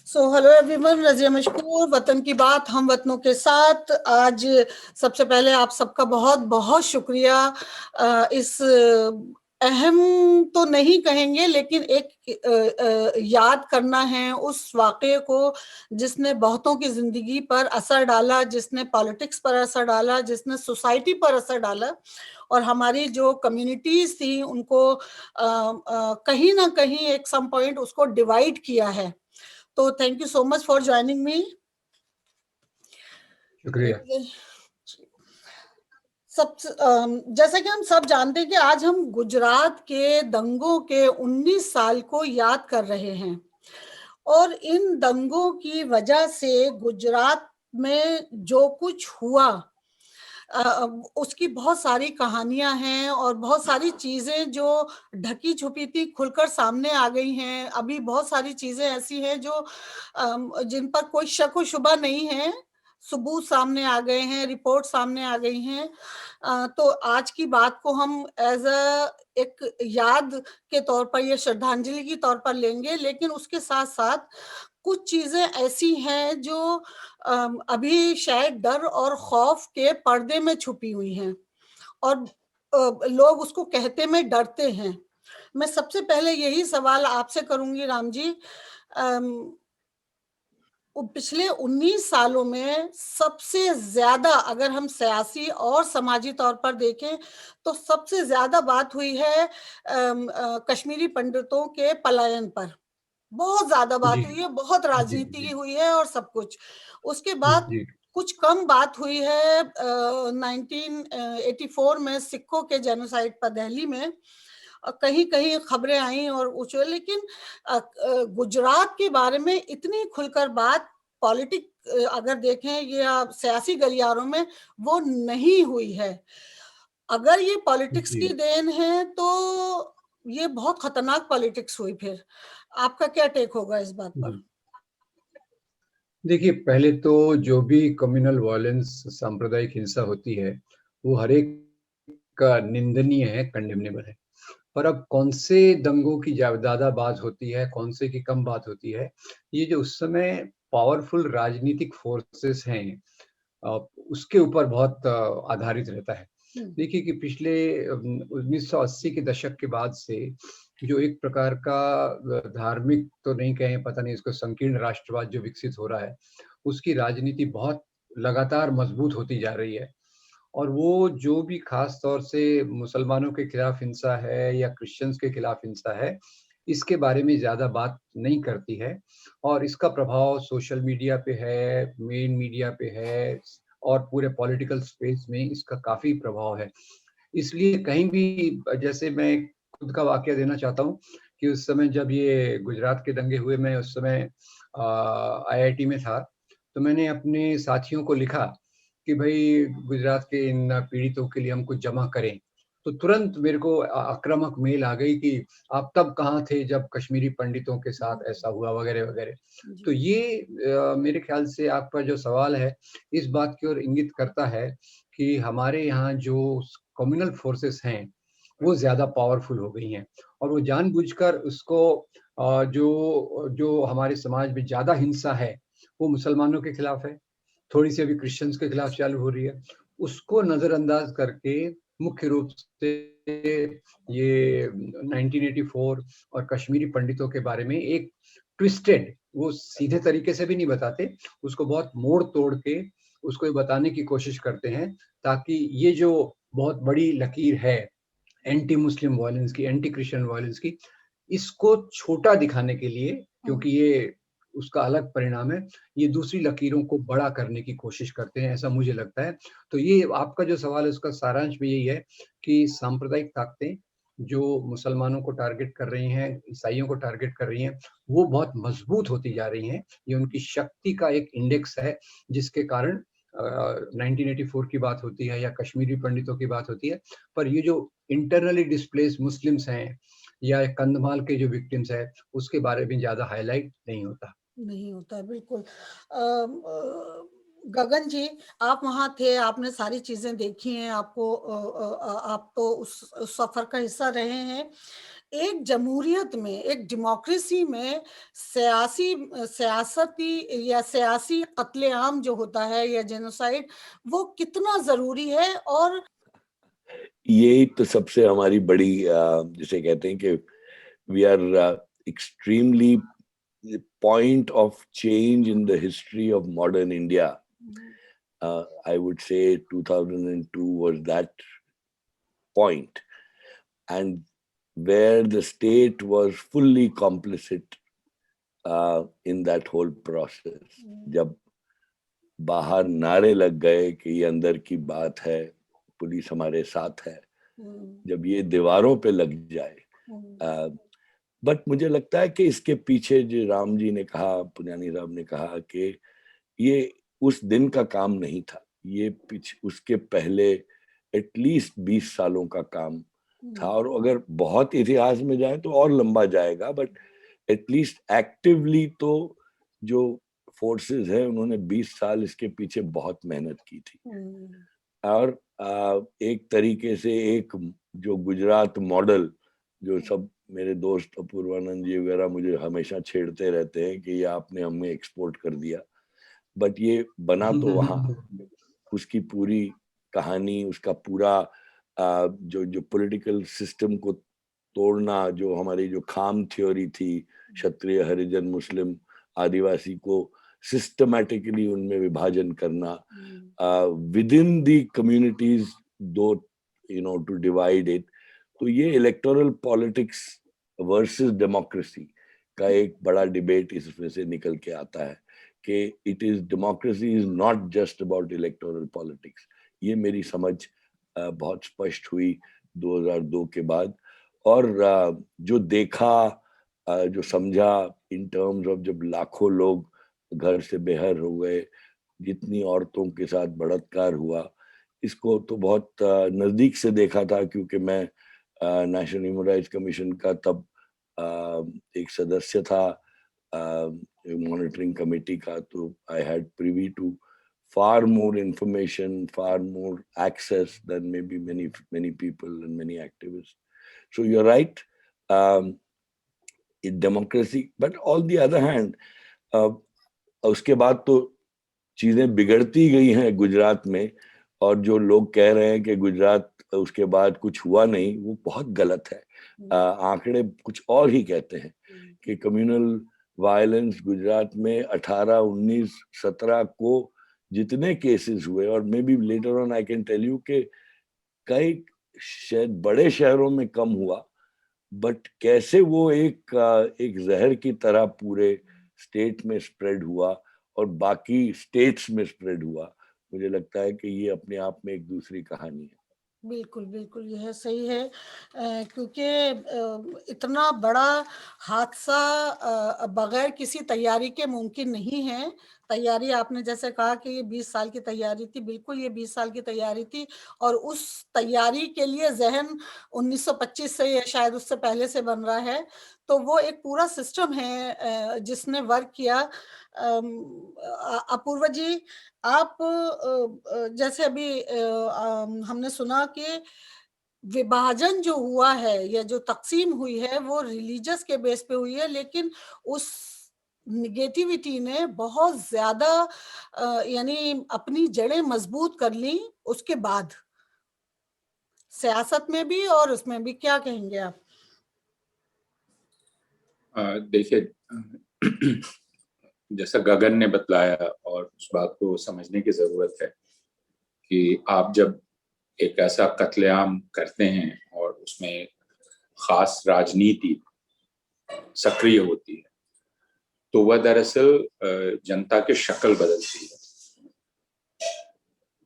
So hello everyone, Razia मशकूर, वतन की बात हम वतनों के साथ। आज सबसे पहले आप सबका बहुत बहुत शुक्रिया। इस अहम तो नहीं कहेंगे, लेकिन एक याद करना है उस वाक़े को जिसने बहुतों की ज़िंदगी पर असर डाला, जिसने पॉलिटिक्स पर असर डाला, जिसने सोसाइटी पर असर डाला और हमारी जो कम्युनिटीज़ थी उनको कहीं ना कहीं एक सम पॉइंट उसको डिवाइड किया है। तो thank you so much for joining me. शुक्रिया। सब जैसा कि हम सब जानते हैं कि आज हम गुजरात के दंगों के 19 साल को याद कर रहे हैं और इन दंगों की वजह से गुजरात में जो कुछ हुआ उसकी बहुत सारी कहानियां हैं और बहुत सारी चीजें जो ढकी छुपी थी खुलकर सामने आ गई हैं। अभी बहुत सारी चीजें ऐसी हैं जो जिन पर कोई शक व शुबा नहीं है, सबूत सामने आ गए हैं, रिपोर्ट सामने आ गई हैं। तो आज की बात को हम एज अ एक याद के तौर पर या श्रद्धांजलि के तौर पर लेंगे, लेकिन उसके साथ साथ कुछ चीजें ऐसी हैं जो अभी शायद डर और खौफ के पर्दे में छुपी हुई हैं और लोग उसको कहते में डरते हैं। मैं सबसे पहले यही सवाल आपसे करूंगी राम जी। पिछले 19 सालों में सबसे ज्यादा अगर हम सियासी और समाजी तौर पर देखें तो सबसे ज्यादा बात हुई है कश्मीरी पंडितों के पलायन पर। बहुत ज्यादा बात जी हुई है, बहुत जी राजनीति जी हुई है और सब कुछ। उसके बाद जी कुछ कम बात हुई है 1984 में सिखों के जेनोसाइड पर दिल्ली में। कहीं कहीं खबरें आई और उस, लेकिन गुजरात के बारे में इतनी खुलकर बात पॉलिटिक अगर देखें या सियासी गलियारों में वो नहीं हुई है। अगर ये पॉलिटिक्स जी की देन है तो ये बहुत खतरनाक पॉलिटिक्स हुई। फिर आपका क्या टेक होगा इस बात पर? जी। देखिए, पहले तो जो भी कम्युनल वायलेंस, सांप्रदायिक हिंसा होती है, वो हर एक का निंदनीय है, कंडेमनेबल है। पर अब कौन से दंगों की ज़्यादा बात होती है, कौन से की कम बात होती है, ये जो उस समय पावरफुल राजनीतिक फोर्सेस हैं, उसके ऊपर बहुत आधारित रहता है। देखिए कि पिछले 1980 के दशक के बाद से जो एक प्रकार का धार्मिक तो नहीं कहें, पता नहीं इसको, संकीर्ण राष्ट्रवाद जो विकसित हो रहा है, उसकी राजनीति बहुत लगातार मजबूत होती जा रही है। और वो जो भी खास तौर से मुसलमानों के खिलाफ हिंसा है या क्रिश्चियंस के खिलाफ हिंसा है, इसके बारे में ज़्यादा बात नहीं करती है और इसका प्रभाव सोशल मीडिया पे है, मेन मीडिया पे है और पूरे पॉलिटिकल स्पेस में इसका काफ़ी प्रभाव है। इसलिए कहीं भी, जैसे मैं खुद का वाकया देना चाहता हूँ कि उस समय जब ये गुजरात के दंगे हुए, मैं उस समय आईआईटी में था, तो मैंने अपने साथियों को लिखा कि भाई गुजरात के इन पीड़ितों के लिए हम कुछ जमा करें। तो तुरंत मेरे को आक्रामक मेल आ गई कि आप तब कहाँ थे जब कश्मीरी पंडितों के साथ ऐसा हुआ, वगैरह वगैरह। तो ये मेरे ख्याल से आपका जो सवाल है इस बात की ओर इंगित करता है कि हमारे यहाँ जो कम्युनल फोर्सेस हैं वो ज़्यादा पावरफुल हो गई हैं और वो जानबूझकर उसको जो जो हमारे समाज में ज़्यादा हिंसा है वो मुसलमानों के खिलाफ है, थोड़ी सी अभी क्रिश्चियंस के खिलाफ चालू हो रही है, उसको नजरअंदाज करके मुख्य रूप से ये 1984 और कश्मीरी पंडितों के बारे में एक ट्विस्टेड, वो सीधे तरीके से भी नहीं बताते, उसको बहुत मोड़ तोड़ के उसको ये बताने की कोशिश करते हैं ताकि ये जो बहुत बड़ी लकीर है एंटी मुस्लिम वायलेंस की, एंटी क्रिश्चियन वायलेंस की, इसको छोटा दिखाने के लिए, क्योंकि ये उसका अलग परिणाम है, ये दूसरी लकीरों को बड़ा करने की कोशिश करते हैं, ऐसा मुझे लगता है। तो ये आपका जो सवाल है उसका सारांश भी यही है कि सांप्रदायिक ताकतें जो मुसलमानों को टारगेट कर रही हैं, ईसाइयों को टारगेट कर रही हैं, वो बहुत मजबूत होती जा रही हैं। ये उनकी शक्ति का एक इंडेक्स है जिसके कारण 1984 की बात होती है या कश्मीरी पंडितों की बात होती है, पर ये जो इंटरनली डिस्प्लेस मुस्लिम्स हैं या कंधमाल के जो विक्टिम्स है उसके बारे में ज्यादा हाईलाइट नहीं होता। नहीं होता, बिल्कुल। गगन जी, आप वहां थे, आपने सारी चीजें देखी हैं, आपको आप तो उस सफर का हिस्सा रहे हैं। एक जमहूरियत में, एक डेमोक्रेसी में सियासती या सियासी कत्लेआम जो होता है या जेनोसाइड, वो कितना जरूरी है। और यही तो सबसे हमारी बड़ी जिसे कहते हैं कि we are extremely point of change in the history of modern India. I would say 2002 was that point, and where the state was fully complicit in that whole process. जब बाहर नारे लग गए कि ये अंदर की बात है, पुलिस हमारे साथ है, जब ये दीवारों पे लग जाए, बट मुझे लगता है कि इसके पीछे जो राम जी ने कहा, पुनियानी साहब ने कहा कि ये उस दिन का काम नहीं था, ये उसके पहले एटलीस्ट 20 सालों का काम था, और अगर बहुत इतिहास में जाए तो और लंबा जाएगा, बट एटलीस्ट एक्टिवली तो जो फोर्सेस है उन्होंने 20 साल इसके पीछे बहुत मेहनत की थी। और एक तरीके से एक जो गुजरात मॉडल, जो सब मेरे दोस्त अपूर्वानंद जी वगैरह मुझे हमेशा छेड़ते रहते हैं कि ये आपने हमें एक्सपोर्ट कर दिया, बट ये बना तो वहाँ, उसकी पूरी कहानी, उसका पूरा जो पॉलिटिकल सिस्टम को तोड़ना, जो हमारी जो खाम थ्योरी थी, क्षत्रिय, हरिजन, मुस्लिम, आदिवासी को सिस्टमैटिकली उनमें विभाजन करना, विद इन दी कम्युनिटीज, दो टू डिवाइड इट। तो ये इलेक्टोरल पॉलिटिक्स वर्सेस डेमोक्रेसी का एक बड़ा डिबेट इसमें से निकल के आता है कि it is democracy is not just about electoral politics. ये मेरी समझ बहुत स्पष्ट हुई 2002 के बाद, और जो देखा, जो समझा इन टर्म्स ऑफ जब लाखों लोग घर से बेघर हो गए, जितनी औरतों के साथ बलात्कार हुआ, इसको तो बहुत नजदीक से देखा था, क्योंकि मैं नेशनल ह्यूमन राइट्स कमीशन का तब एक सदस्य था, मॉनिटरिंग कमेटी का, तो I had privy to far more information, far more access than maybe many people and many activists. So you're right, in democracy, but on the other hand, उसके बाद तो चीजें बिगड़ती गई हैं गुजरात में, और जो लोग कह रहे हैं कि गुजरात उसके बाद कुछ हुआ नहीं, वो बहुत गलत है। आंकड़े कुछ और ही कहते हैं कि कम्युनल वायलेंस गुजरात में 18, 19, 17 को जितने केसेस हुए, और maybe later on I can tell you कि कई शायद बड़े शहरों में कम हुआ, बट कैसे वो एक जहर की तरह पूरे स्टेट में स्प्रेड हुआ और बाकी स्टेट्स में स्प्रेड हुआ, मुझे लगता है कि ये अपने आप में एक दूसरी कहानी है। बिल्कुल, बिल्कुल, यह सही है, क्योंकि इतना बड़ा हादसा बगैर किसी तैयारी के मुमकिन नहीं है। तैयारी, आपने जैसे कहा कि ये 20 साल की तैयारी थी, बिल्कुल ये 20 साल की तैयारी थी, और उस तैयारी के लिए ज़हन 1925 से या शायद उससे पहले से बन रहा है, तो वो एक पूरा सिस्टम है जिसने वर्क किया। अपूर्वा जी, आप जैसे अभी हमने सुना कि विभाजन जो हुआ है या जो तकसीम हुई है वो रिलीजियस के बेस पे हुई है, लेकिन उस निगेटिविटी ने बहुत ज्यादा यानी अपनी जड़ें मजबूत कर ली उसके बाद, सियासत में भी और उसमें भी। क्या कहेंगे आप? देखिए, जैसा गगन ने बतलाया, और उस बात को समझने की जरूरत है कि आप जब एक ऐसा कत्लेआम करते हैं और उसमें खास राजनीति सक्रिय होती है, तो वह दरअसल जनता की शक्ल बदलती है।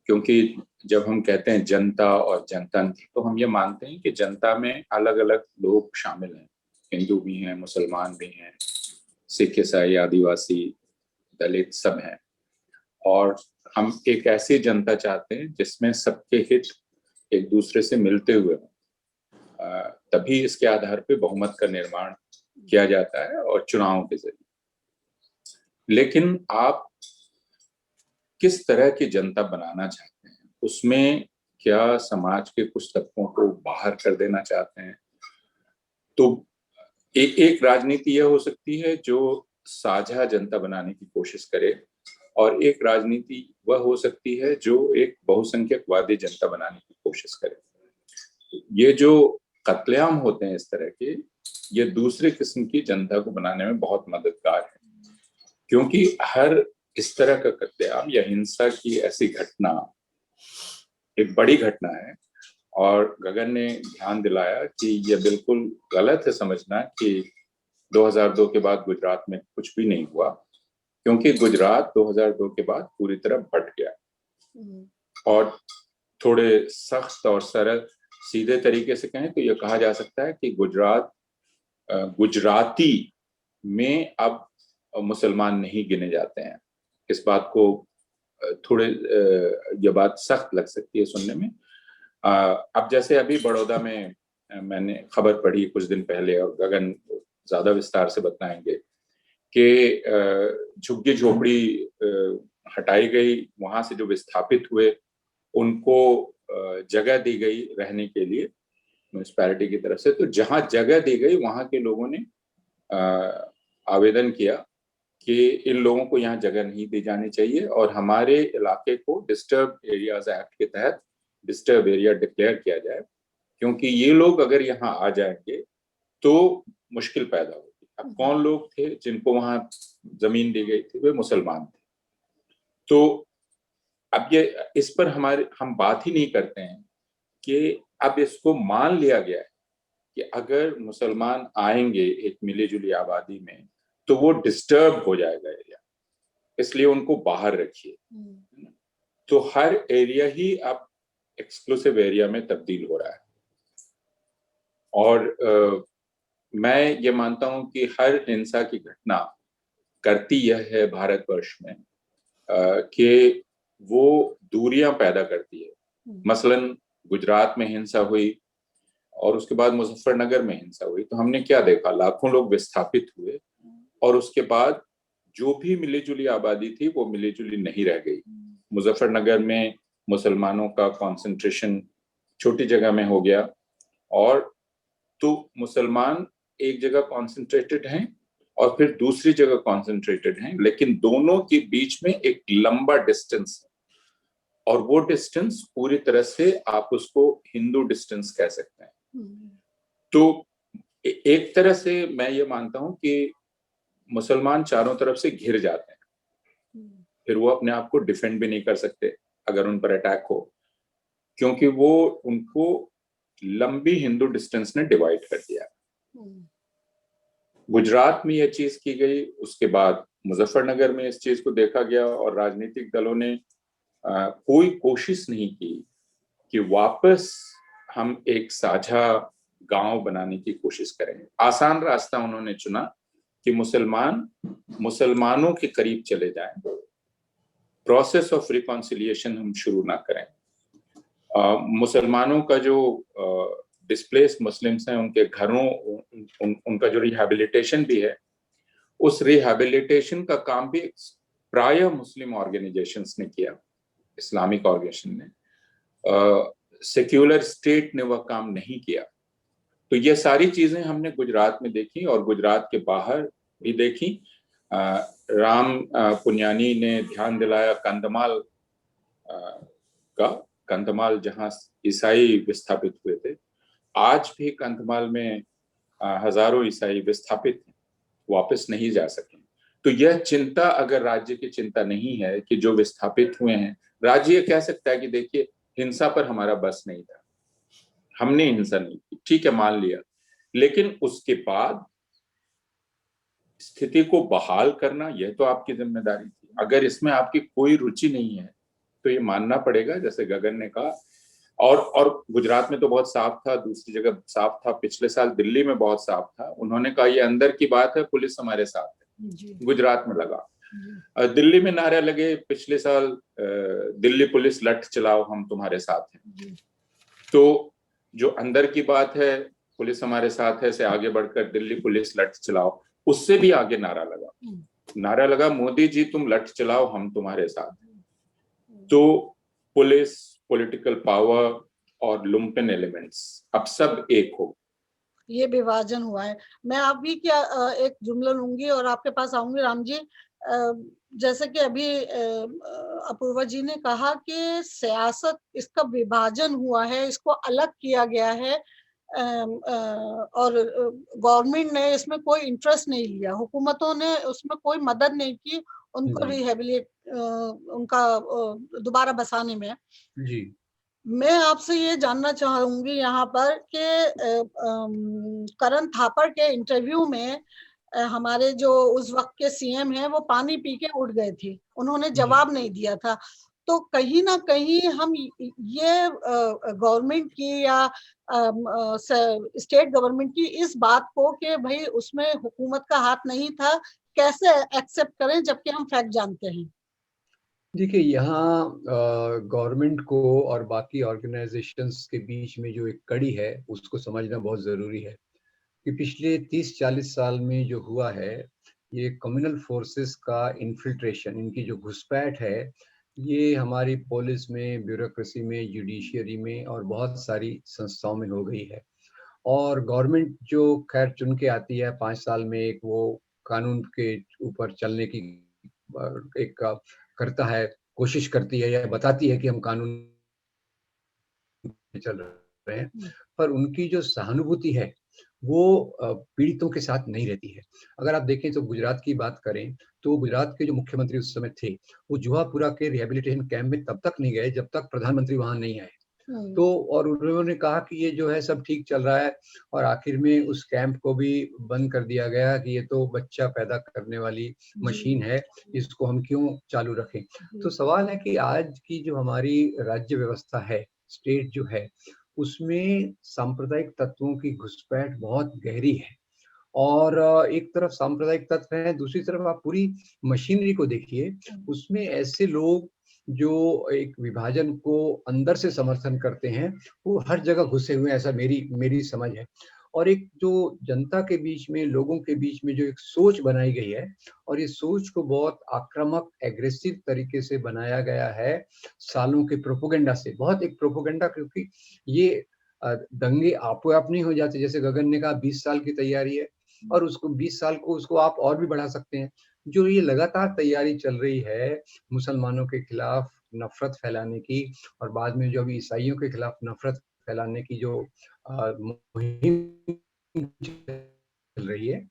क्योंकि जब हम कहते हैं जनता और जनतंत्र, तो हम ये मानते हैं कि जनता में अलग अलग लोग शामिल हैं, हिंदू भी हैं, मुसलमान भी हैं, सिख, ईसाई, आदिवासी, दलित, सब हैं, और हम एक ऐसी जनता चाहते हैं जिसमें सबके हित एक दूसरे से मिलते हुए हों। तभी इसके आधार पे बहुमत का निर्माण किया जाता है और चुनावों के जरिए। लेकिन आप किस तरह की जनता बनाना चाहते हैं, उसमें क्या समाज के कुछ तत्वों को बाहर कर देना चाहते हैं, तो एक राजनीति यह हो सकती है जो साझा जनता बनाने की कोशिश करे, और एक राजनीति वह हो सकती है जो एक बहुसंख्यकवादी जनता बनाने की कोशिश करे। ये जो कत्लेआम होते हैं इस तरह के, ये दूसरे किस्म की जनता को बनाने में बहुत मददगार है, क्योंकि हर इस तरह का कत्लेआम या हिंसा की ऐसी घटना एक बड़ी घटना है। और गगन ने ध्यान दिलाया कि यह बिल्कुल गलत है समझना कि 2002 के बाद गुजरात में कुछ भी नहीं हुआ, क्योंकि गुजरात 2002 के बाद पूरी तरह बट गया। और थोड़े सख्त और सरल सीधे तरीके से कहें तो यह कहा जा सकता है कि गुजराती में अब मुसलमान नहीं गिने जाते हैं। इस बात को थोड़े यह बात सख्त लग सकती है सुनने में। अब जैसे अभी बड़ौदा में मैंने खबर पढ़ी कुछ दिन पहले, और गगन ज्यादा विस्तार से बताएंगे कि झुग्गी झोपड़ी हटाई गई, वहां से जो विस्थापित हुए उनको जगह दी गई रहने के लिए म्यूनिसिपैलिटी की तरफ से। तो जहां जगह दी गई वहां के लोगों ने आवेदन किया कि इन लोगों को यहाँ जगह नहीं दी जानी चाहिए, और हमारे इलाके को डिस्टर्ब एरियाज एक्ट के तहत डिस्टर्ब एरिया डिक्लेयर किया जाए, क्योंकि ये लोग अगर यहाँ आ जाएंगे तो मुश्किल पैदा होगी। अब कौन लोग थे जिनको वहां जमीन दी गई थी? वे मुसलमान थे। तो अब ये इस पर हम बात ही नहीं करते हैं कि अब इसको मान लिया गया है कि अगर मुसलमान आएंगे एक मिली जुली आबादी में तो वो डिस्टर्ब हो जाएगा एरिया, इसलिए उनको बाहर रखिए। तो हर एरिया ही अब एक्सक्लूसिव एरिया में तब्दील हो रहा है। और मैं ये मानता हूं कि हर हिंसा की घटना करती यह है भारतवर्ष में कि वो दूरियां पैदा करती है। मसलन गुजरात में हिंसा हुई और उसके बाद मुजफ्फरनगर में हिंसा हुई, तो हमने क्या देखा? लाखों लोग विस्थापित हुए, और उसके बाद जो भी मिली जुली आबादी थी वो मिली जुली नहीं रह गई। मुजफ्फरनगर में मुसलमानों का कॉन्सेंट्रेशन छोटी जगह में हो गया, और तो मुसलमान एक जगह कॉन्सेंट्रेटेड हैं और फिर दूसरी जगह कॉन्सेंट्रेटेड हैं, लेकिन दोनों के बीच में एक लंबा डिस्टेंस है, और वो डिस्टेंस पूरी तरह से आप उसको हिंदू डिस्टेंस कह सकते हैं। तो एक तरह से मैं ये मानता हूं कि मुसलमान चारों तरफ से घिर जाते हैं, फिर वो अपने आप को डिफेंड भी नहीं कर सकते अगर उन पर अटैक हो, क्योंकि वो उनको लंबी हिंदू डिस्टेंस ने डिवाइड कर दिया। गुजरात में यह चीज की गई, उसके बाद मुजफ्फरनगर में इस चीज को देखा गया, और राजनीतिक दलों ने कोई कोशिश नहीं की कि वापस हम एक साझा गांव बनाने की कोशिश करें। आसान रास्ता उन्होंने चुना कि मुसलमानों के करीब चले जाएं, प्रोसेस ऑफ रिकॉन्सिलिएशन हम शुरू ना करें। मुसलमानों का जो डिस्प्लेस्ड मुस्लिम्स हैं उनके घरों उनका जो रिहैबिलिटेशन भी है, उस रिहैबिलिटेशन का काम भी प्राय मुस्लिम ऑर्गेनाइजेशंस ने किया, इस्लामिक ऑर्गेनाइजेशन ने। सेक्युलर स्टेट ने वह काम नहीं किया। तो ये सारी चीजें हमने गुजरात में देखी और गुजरात के बाहर भी देखी। राम पुन्यानी ने ध्यान दिलाया कंधमाल जहां ईसाई विस्थापित हुए थे। आज भी कंधमाल में हजारों ईसाई विस्थापित हैं, वापस नहीं जा सके। तो यह चिंता अगर राज्य की चिंता नहीं है कि जो विस्थापित हुए हैं, राज्य कह सकता है कि देखिए हिंसा पर हमारा बस नहीं था, हमने हिंसा नहीं की, ठीक है मान लिया, लेकिन उसके बाद स्थिति को बहाल करना यह तो आपकी जिम्मेदारी थी। अगर इसमें आपकी कोई रुचि नहीं है तो ये मानना पड़ेगा, जैसे गगन ने कहा। और गुजरात में तो बहुत साफ था, दूसरी जगह साफ था, पिछले साल दिल्ली में बहुत साफ था। उन्होंने कहा ये अंदर की बात है, पुलिस हमारे साथ है। गुजरात में लगा, दिल्ली में नारे लगे पिछले साल, दिल्ली पुलिस लठ चलाओ हम तुम्हारे साथ हैं। तो जो अंदर की बात है, पुलिस हमारे साथ है, से आगे बढ़कर दिल्ली पुलिस लठ चलाओ, उससे भी आगे नारा लगा मोदी जी तुम लठ चलाओ हम तुम्हारे साथ हैं। तो पुलिस, पॉलिटिकल पावर और लुम्पेन एलिमेंट्स अब सब एक हो। ये विभाजन हुआ है। मैं आप भी क्या एक जुमला लूंगी और आपके पास आऊंगी राम जी। जैसे कि अभी अपूर्वा जी ने कहा कि सियासत, इसका विभाजन हुआ है, इसको अलग किया गया है, और गवर्नमेंट ने इसमें कोई इंटरेस्ट नहीं लिया, हुकूमतों ने उसमें कोई मदद नहीं की उनको रिहेबिलिट, उनका दोबारा बसाने में। जी मैं आपसे ये जानना चाहूंगी यहाँ पर कि करण थापर के इंटरव्यू में हमारे जो उस वक्त के सीएम हैं वो पानी पी के उठ गए थे, उन्होंने जवाब नहीं दिया था। तो कहीं ना कहीं हम ये गवर्नमेंट की या स्टेट गवर्नमेंट की इस बात को कि भाई उसमें हुकूमत का हाथ नहीं था, कैसे एक्सेप्ट करें जबकि हम फैक्ट जानते हैं। देखिए, यहाँ गवर्नमेंट को और बाकी ऑर्गेनाइजेशंस के बीच में जो एक कड़ी है उसको समझना बहुत ज़रूरी है कि पिछले 30-40 साल में जो हुआ है, ये कम्युनल फोर्सेस का इन्फिल्ट्रेशन, इनकी जो घुसपैठ है, ये हमारी पुलिस में, ब्यूरोक्रेसी में, जुडिशियरी में और बहुत सारी संस्थाओं में हो गई है। और गवर्नमेंट जो खैर चुन के आती है 5 साल में एक, वो कानून के ऊपर चलने की एक करता है, कोशिश करती है या बताती है कि हम कानून पे चल रहे हैं, पर उनकी जो सहानुभूति है वो पीड़ितों के साथ नहीं रहती है। अगर आप देखें तो गुजरात की बात करें, तो गुजरात के जो मुख्यमंत्री उस समय थे, वो जुहापुरा के रिहैबिलिटेशन कैंप में तब तक नहीं गए जब तक प्रधानमंत्री वहाँ नहीं आए। तो और उन्होंने कहा कि ये जो है सब ठीक चल रहा है, और आखिर में उस कैंप को भी बंद कर दिया गया कि ये तो बच्चा पैदा करने वाली मशीन है, इसको हम क्यों चालू रखें। तो सवाल है कि आज की जो हमारी राज्य व्यवस्था है, स्टेट जो है, उसमें सांप्रदायिक तत्वों की घुसपैठ बहुत गहरी है। और एक तरफ सांप्रदायिक तत्व है, दूसरी तरफ आप पूरी मशीनरी को देखिए, उसमें ऐसे लोग जो एक विभाजन को अंदर से समर्थन करते हैं, वो हर जगह घुसे हुए हैं, ऐसा मेरी समझ है। और एक जो जनता के बीच में, लोगों के बीच में जो एक सोच बनाई गई है, और इस सोच को बहुत आक्रामक, एग्रेसिव तरीके से बनाया गया है सालों के प्रोपेगेंडा से। बहुत एक प्रोपेगेंडा, क्योंकि ये दंगे आपो आप नहीं हो जाते, जैसे गगन ने कहा 20 साल की तैयारी है, और उसको 20 साल को उसको आप और भी बढ़ा सकते हैं। जो ये लगातार तैयारी चल रही है मुसलमानों के खिलाफ नफरत फैलाने की, और बाद में जो अभी ईसाइयों के खिलाफ नफरत फैलाने की जो मुहिम चल रही है,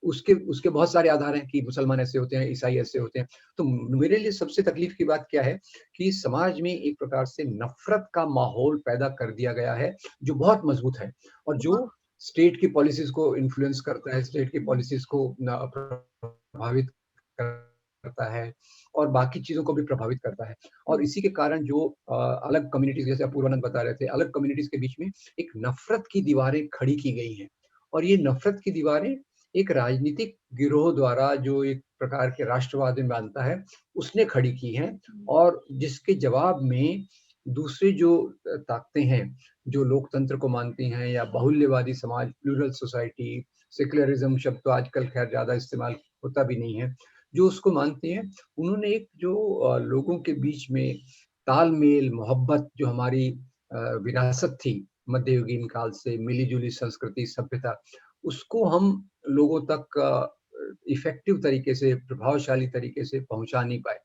उसके उसके बहुत सारे आधार हैं कि मुसलमान ऐसे होते हैं, ईसाई ऐसे होते हैं। तो मेरे लिए सबसे तकलीफ की बात क्या है कि समाज में एक प्रकार से नफरत का माहौल पैदा कर दिया गया है, जो बहुत मजबूत है, और जो स्टेट की पॉलिसीज को इन्फ्लुएंस करता है, स्टेट की पॉलिसीज को प्रभावित करता है, और बाकी चीजों को भी प्रभावित करता है। और इसी के कारण जो अलग कम्युनिटीज, जैसे अपूर्वानंद बता रहे थे, अलग कम्युनिटीज के बीच में एक नफरत की दीवारें खड़ी की गई हैं। और ये नफरत की दीवारें एक राजनीतिक गिरोह द्वारा, जो एक प्रकार के राष्ट्रवाद में मानता है, उसने खड़ी की हैं, और जिसके जवाब में दूसरे जो ताकतें हैं, जो लोकतंत्र को मानती हैं, या बाहुल्यवादी समाज, प्लूरल सोसाइटी, सेक्युलरिज्म शब्द तो आजकल खैर ज्यादा इस्तेमाल होता भी नहीं है, जो उसको मानते हैं, उन्होंने एक जो लोगों के बीच में तालमेल, मोहब्बत, जो हमारी विरासत थी मध्ययुगीन काल से, मिलीजुली संस्कृति, सभ्यता, उसको हम लोगों तक इफेक्टिव तरीके से, प्रभावशाली तरीके से पहुंचा नहीं पाए।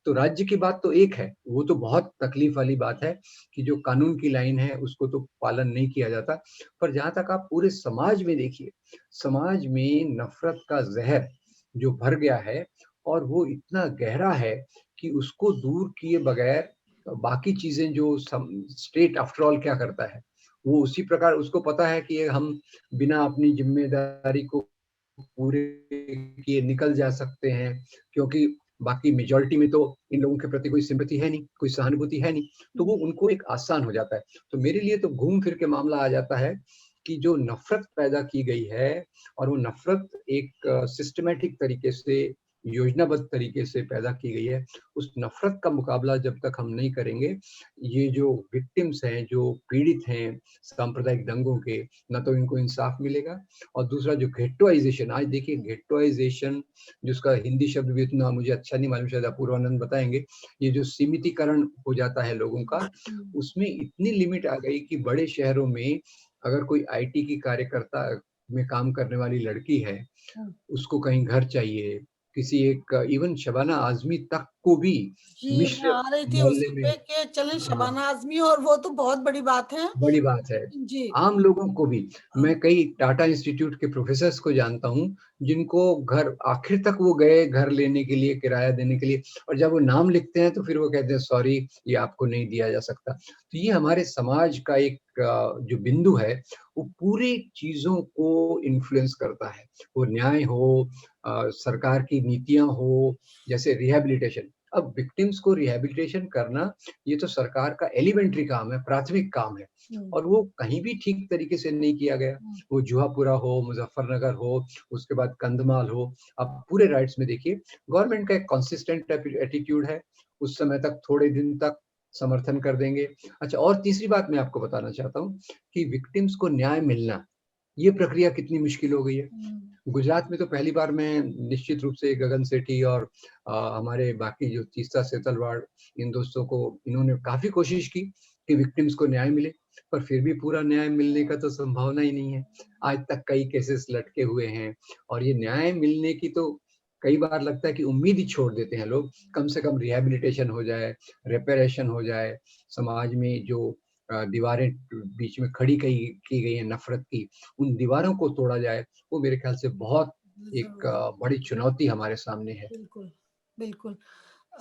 तो राज्य की बात तो एक है, वो तो बहुत तकलीफ वाली बात है कि जो कानून की लाइन है उसको तो पालन नहीं किया जाता। पर जहां तक आप पूरे समाज में देखिए, समाज में नफरत का जहर जो भर गया है, और वो इतना गहरा है कि उसको दूर किए बगैर बाकी चीजें जो स्टेट आफ्टर ऑल क्या करता है, वो उसी प्रकार उसको पता है कि हम बिना अपनी जिम्मेदारी को पूरे किए निकल जा सकते हैं, क्योंकि बाकी मेजॉरिटी में तो इन लोगों के प्रति कोई सिंपैथी है नहीं, कोई सहानुभूति है नहीं, तो वो उनको एक आसान हो जाता है। तो मेरे लिए तो घूम फिर के मामला आ जाता है कि जो नफरत पैदा की गई है, और वो नफरत एक सिस्टमैटिक तरीके से, योजनाबद्ध तरीके से पैदा की गई है, उस नफरत का मुकाबला जब तक हम नहीं करेंगे, ये जो विक्टिम्स हैं, जो पीड़ित हैं सांप्रदायिक दंगों के, ना तो इनको इंसाफ मिलेगा। और दूसरा जो घेट्टोइजेशन, आज देखिए घेट्टोइजेशन, जिसका हिंदी शब्द भी इतना मुझे अच्छा नहीं मालूम, शायद अपूर्वानंद बताएंगे, ये जो सीमितीकरण हो जाता है लोगों का, उसमें इतनी लिमिट आ गई कि बड़े शहरों में अगर कोई आईटी की कार्यकर्ता में काम करने वाली लड़की है, उसको कहीं घर चाहिए, किसी एक इवन शबाना आज़मी तक को भी जी, मैं मिस्र आ रही थी मोहल्ले उसी में, पे कि चलें हाँ, शबाना आज़मी, और वो तो बहुत बड़ी बात है। बड़ी बात है। जी। आम लोगों को भी, मैं कई टाटा इंस्टीट्यूट के प्रोफ़ेसर्स को जानता हूँ, जिनको घर आखिर तक वो गए घर लेने के लिए, किराया देने के लिए, और जब वो नाम लिखते हैं तो फिर वो कहते हैं सॉरी, ये आपको नहीं दिया जा सकता। तो ये हमारे समाज का एक जो बिंदु है, वो पूरी चीज़ों को इन्फ्लुएंस करता है। वो न्याय हो, सरकार की नीतियाँ हो, जैसे रिहैबिलिटेशन। अब विक्टिम्स को रिहैबिलिटेशन करना, ये तो सरकार का एलिमेंटरी काम है, प्राथमिक काम है। और वो कहीं भी ठीक तरीके से नहीं किया गया। वो जुहापुरा हो, मुज़फ्फरनगर हो, उसके बाद कंधमाल हो, आप पूरे राइट्स में देखिए, गवर्नमेंट का एक कंसिस्टेंट एटीट्यूड है, उस समय तक थोड़े दिन तक समर्थन कर देंगे। अच्छा, और तीसरी बात मैं आपको बताना चाहता हूँ कि विक्टिम्स को न्याय मिलना, ये प्रक्रिया कितनी मुश्किल हो गई है। गुजरात में तो पहली बार मैं निश्चित रूप से गगन सेठी और हमारे बाकी जो तीस्ता सेतलवाड़, इन दोस्तों को, इन्होंने काफ़ी कोशिश की कि विक्टिम्स को न्याय मिले, पर फिर भी पूरा न्याय मिलने का तो संभावना ही नहीं है। आज तक कई केसेस लटके हुए हैं, और ये न्याय मिलने की तो कई बार लगता है कि उम्मीद ही छोड़ देते हैं लोग। कम से कम रिहैबिलिटेशन हो जाए, रिपेरेशन हो जाए, समाज में जो दीवारें बीच में खड़ी की गई हैं नफ़रत की, उन दीवारों को तोड़ा जाए, वो मेरे ख्याल से बहुत एक बड़ी चुनौती हमारे सामने है। बिल्कुल, बिल्कुल।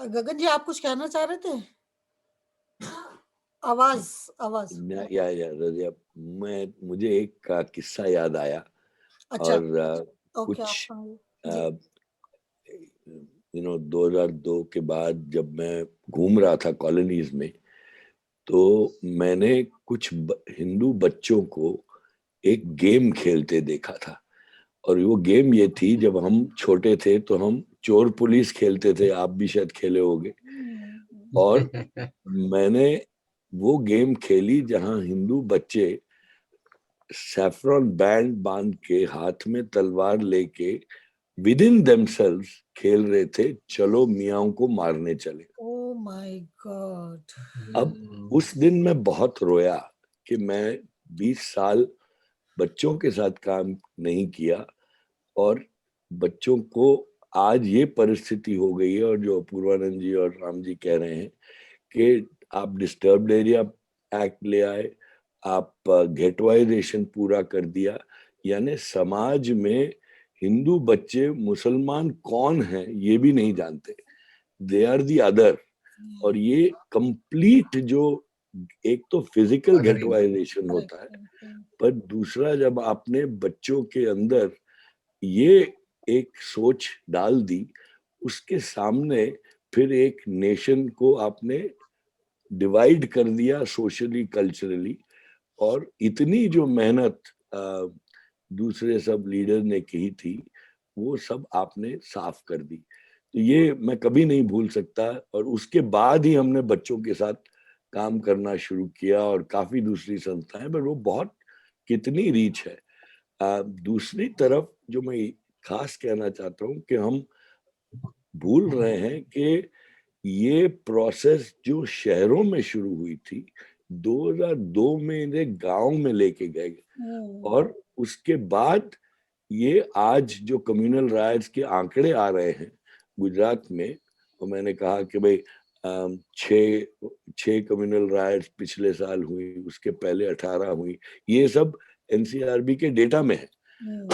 गगन जी, आप कुछ कहना चाह रहे थे? आवाज़। रज़िया, मुझे एक किस्सा याद आया। अच्छा, और ओके, आप कुछ सुनाइए। 2002 के बाद जब मैं घूम रहा था कॉलोनीज में, तो मैंने कुछ हिंदू बच्चों को एक गेम खेलते देखा था। और वो गेम ये थी, जब हम छोटे थे तो हम चोर पुलिस खेलते थे, आप भी शायद खेले होंगे। और मैंने वो गेम खेली जहां हिंदू बच्चे सैफ्रॉन बैंड बांध के, हाथ में तलवार लेके, विद इन देमसेल्व्स खेल रहे थे, चलो मियाओं को मारने चले। Oh my God! अब उस दिन मैं बहुत रोया कि मैं 20 साल बच्चों के साथ काम नहीं किया, और बच्चों को आज ये परिस्थिति हो गई है। और जो अपूर्वानंद जी और राम जी कह रहे हैं कि आप डिस्टर्ब्ड एरिया एक्ट ले आए, आप गेटवाइजेशन पूरा कर दिया, यानी समाज में हिंदू बच्चे मुसलमान कौन हैं ये भी नहीं जानते, दे आर दी अदर। और ये कंप्लीट जो एक तो फिजिकल गेटवाइजेशन होता है, पर दूसरा जब आपने बच्चों के अंदर ये एक सोच डाल दी, उसके सामने फिर एक नेशन को आपने डिवाइड कर दिया सोशली, कल्चरली। और इतनी जो मेहनत दूसरे सब लीडर ने की थी, वो सब आपने साफ कर दी। तो ये मैं कभी नहीं भूल सकता। और उसके बाद ही हमने बच्चों के साथ काम करना शुरू किया, और काफी दूसरी संस्थाएं, पर वो बहुत कितनी रीच है। दूसरी तरफ जो मैं खास कहना चाहता हूँ कि हम भूल रहे हैं कि ये प्रोसेस जो शहरों में शुरू हुई थी, 2002 में इन्हें गांव में लेके गए, और उसके बाद ये आज जो कम्युनल राइट्स के आंकड़े आ रहे हैं गुजरात में, और मैंने कहा कि भाई 6 कम्युनल राइट्स पिछले साल हुई, उसके पहले 18 हुई, ये सब एनसीआरबी के डेटा में है।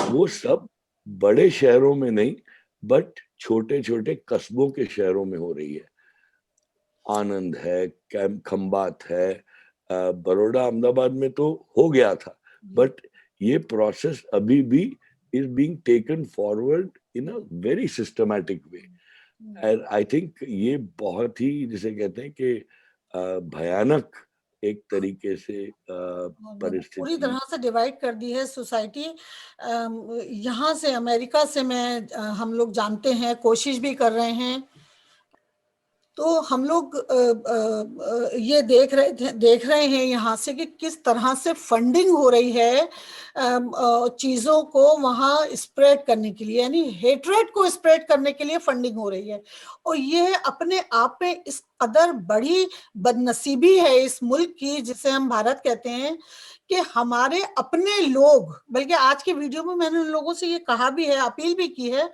वो सब बड़े शहरों में नहीं, बट छोटे छोटे कस्बों के शहरों में हो रही है। आनंद है, खंबात है, बड़ौदा, अहमदाबाद में तो हो गया था, बट ये प्रोसेस अभी भी is being taken forward in a very systematic way. And I think ये बहुत ही, जिसे कहते हैं कि भयानक एक तरीके से पूरी परिस्थिति। तरह से डिवाइड कर दी है सोसाइटी। यहाँ से, अमेरिका से हम लोग जानते हैं, कोशिश भी कर रहे हैं। तो हम लोग ये देख रहे हैं यहाँ से कि किस तरह से फंडिंग हो रही है चीजों को वहां स्प्रेड करने के लिए, यानी हेट्रेड को स्प्रेड करने के लिए फंडिंग हो रही है। और ये अपने आप में इस कदर बड़ी बदनसीबी है इस मुल्क की, जिसे हम भारत कहते हैं, कि हमारे अपने लोग, बल्कि आज के वीडियो में मैंने उन लोगों से ये कहा भी है, अपील भी की है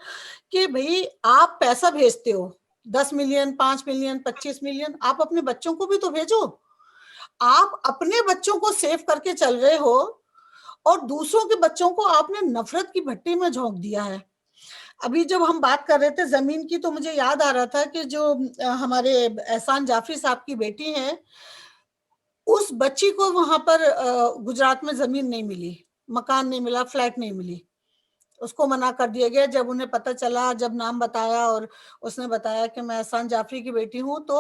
कि भाई आप पैसा भेजते हो 10 मिलियन, 5 मिलियन, 25 मिलियन, आप अपने बच्चों को भी तो भेजो। आप अपने बच्चों को सेव करके चल रहे हो और दूसरों के बच्चों को आपने नफरत की भट्टी में झोंक दिया है। अभी जब हम बात कर रहे थे जमीन की, तो मुझे याद आ रहा था कि जो हमारे एहसान जाफरी साहब की बेटी है, उस बच्ची को वहां पर गुजरात में जमीन नहीं मिली, मकान नहीं मिला, फ्लैट नहीं मिली, उसको मना कर दिया गया। जब उन्हें पता चला, जब नाम बताया और उसने बताया कि मैं एहसान जाफरी की बेटी हूं, तो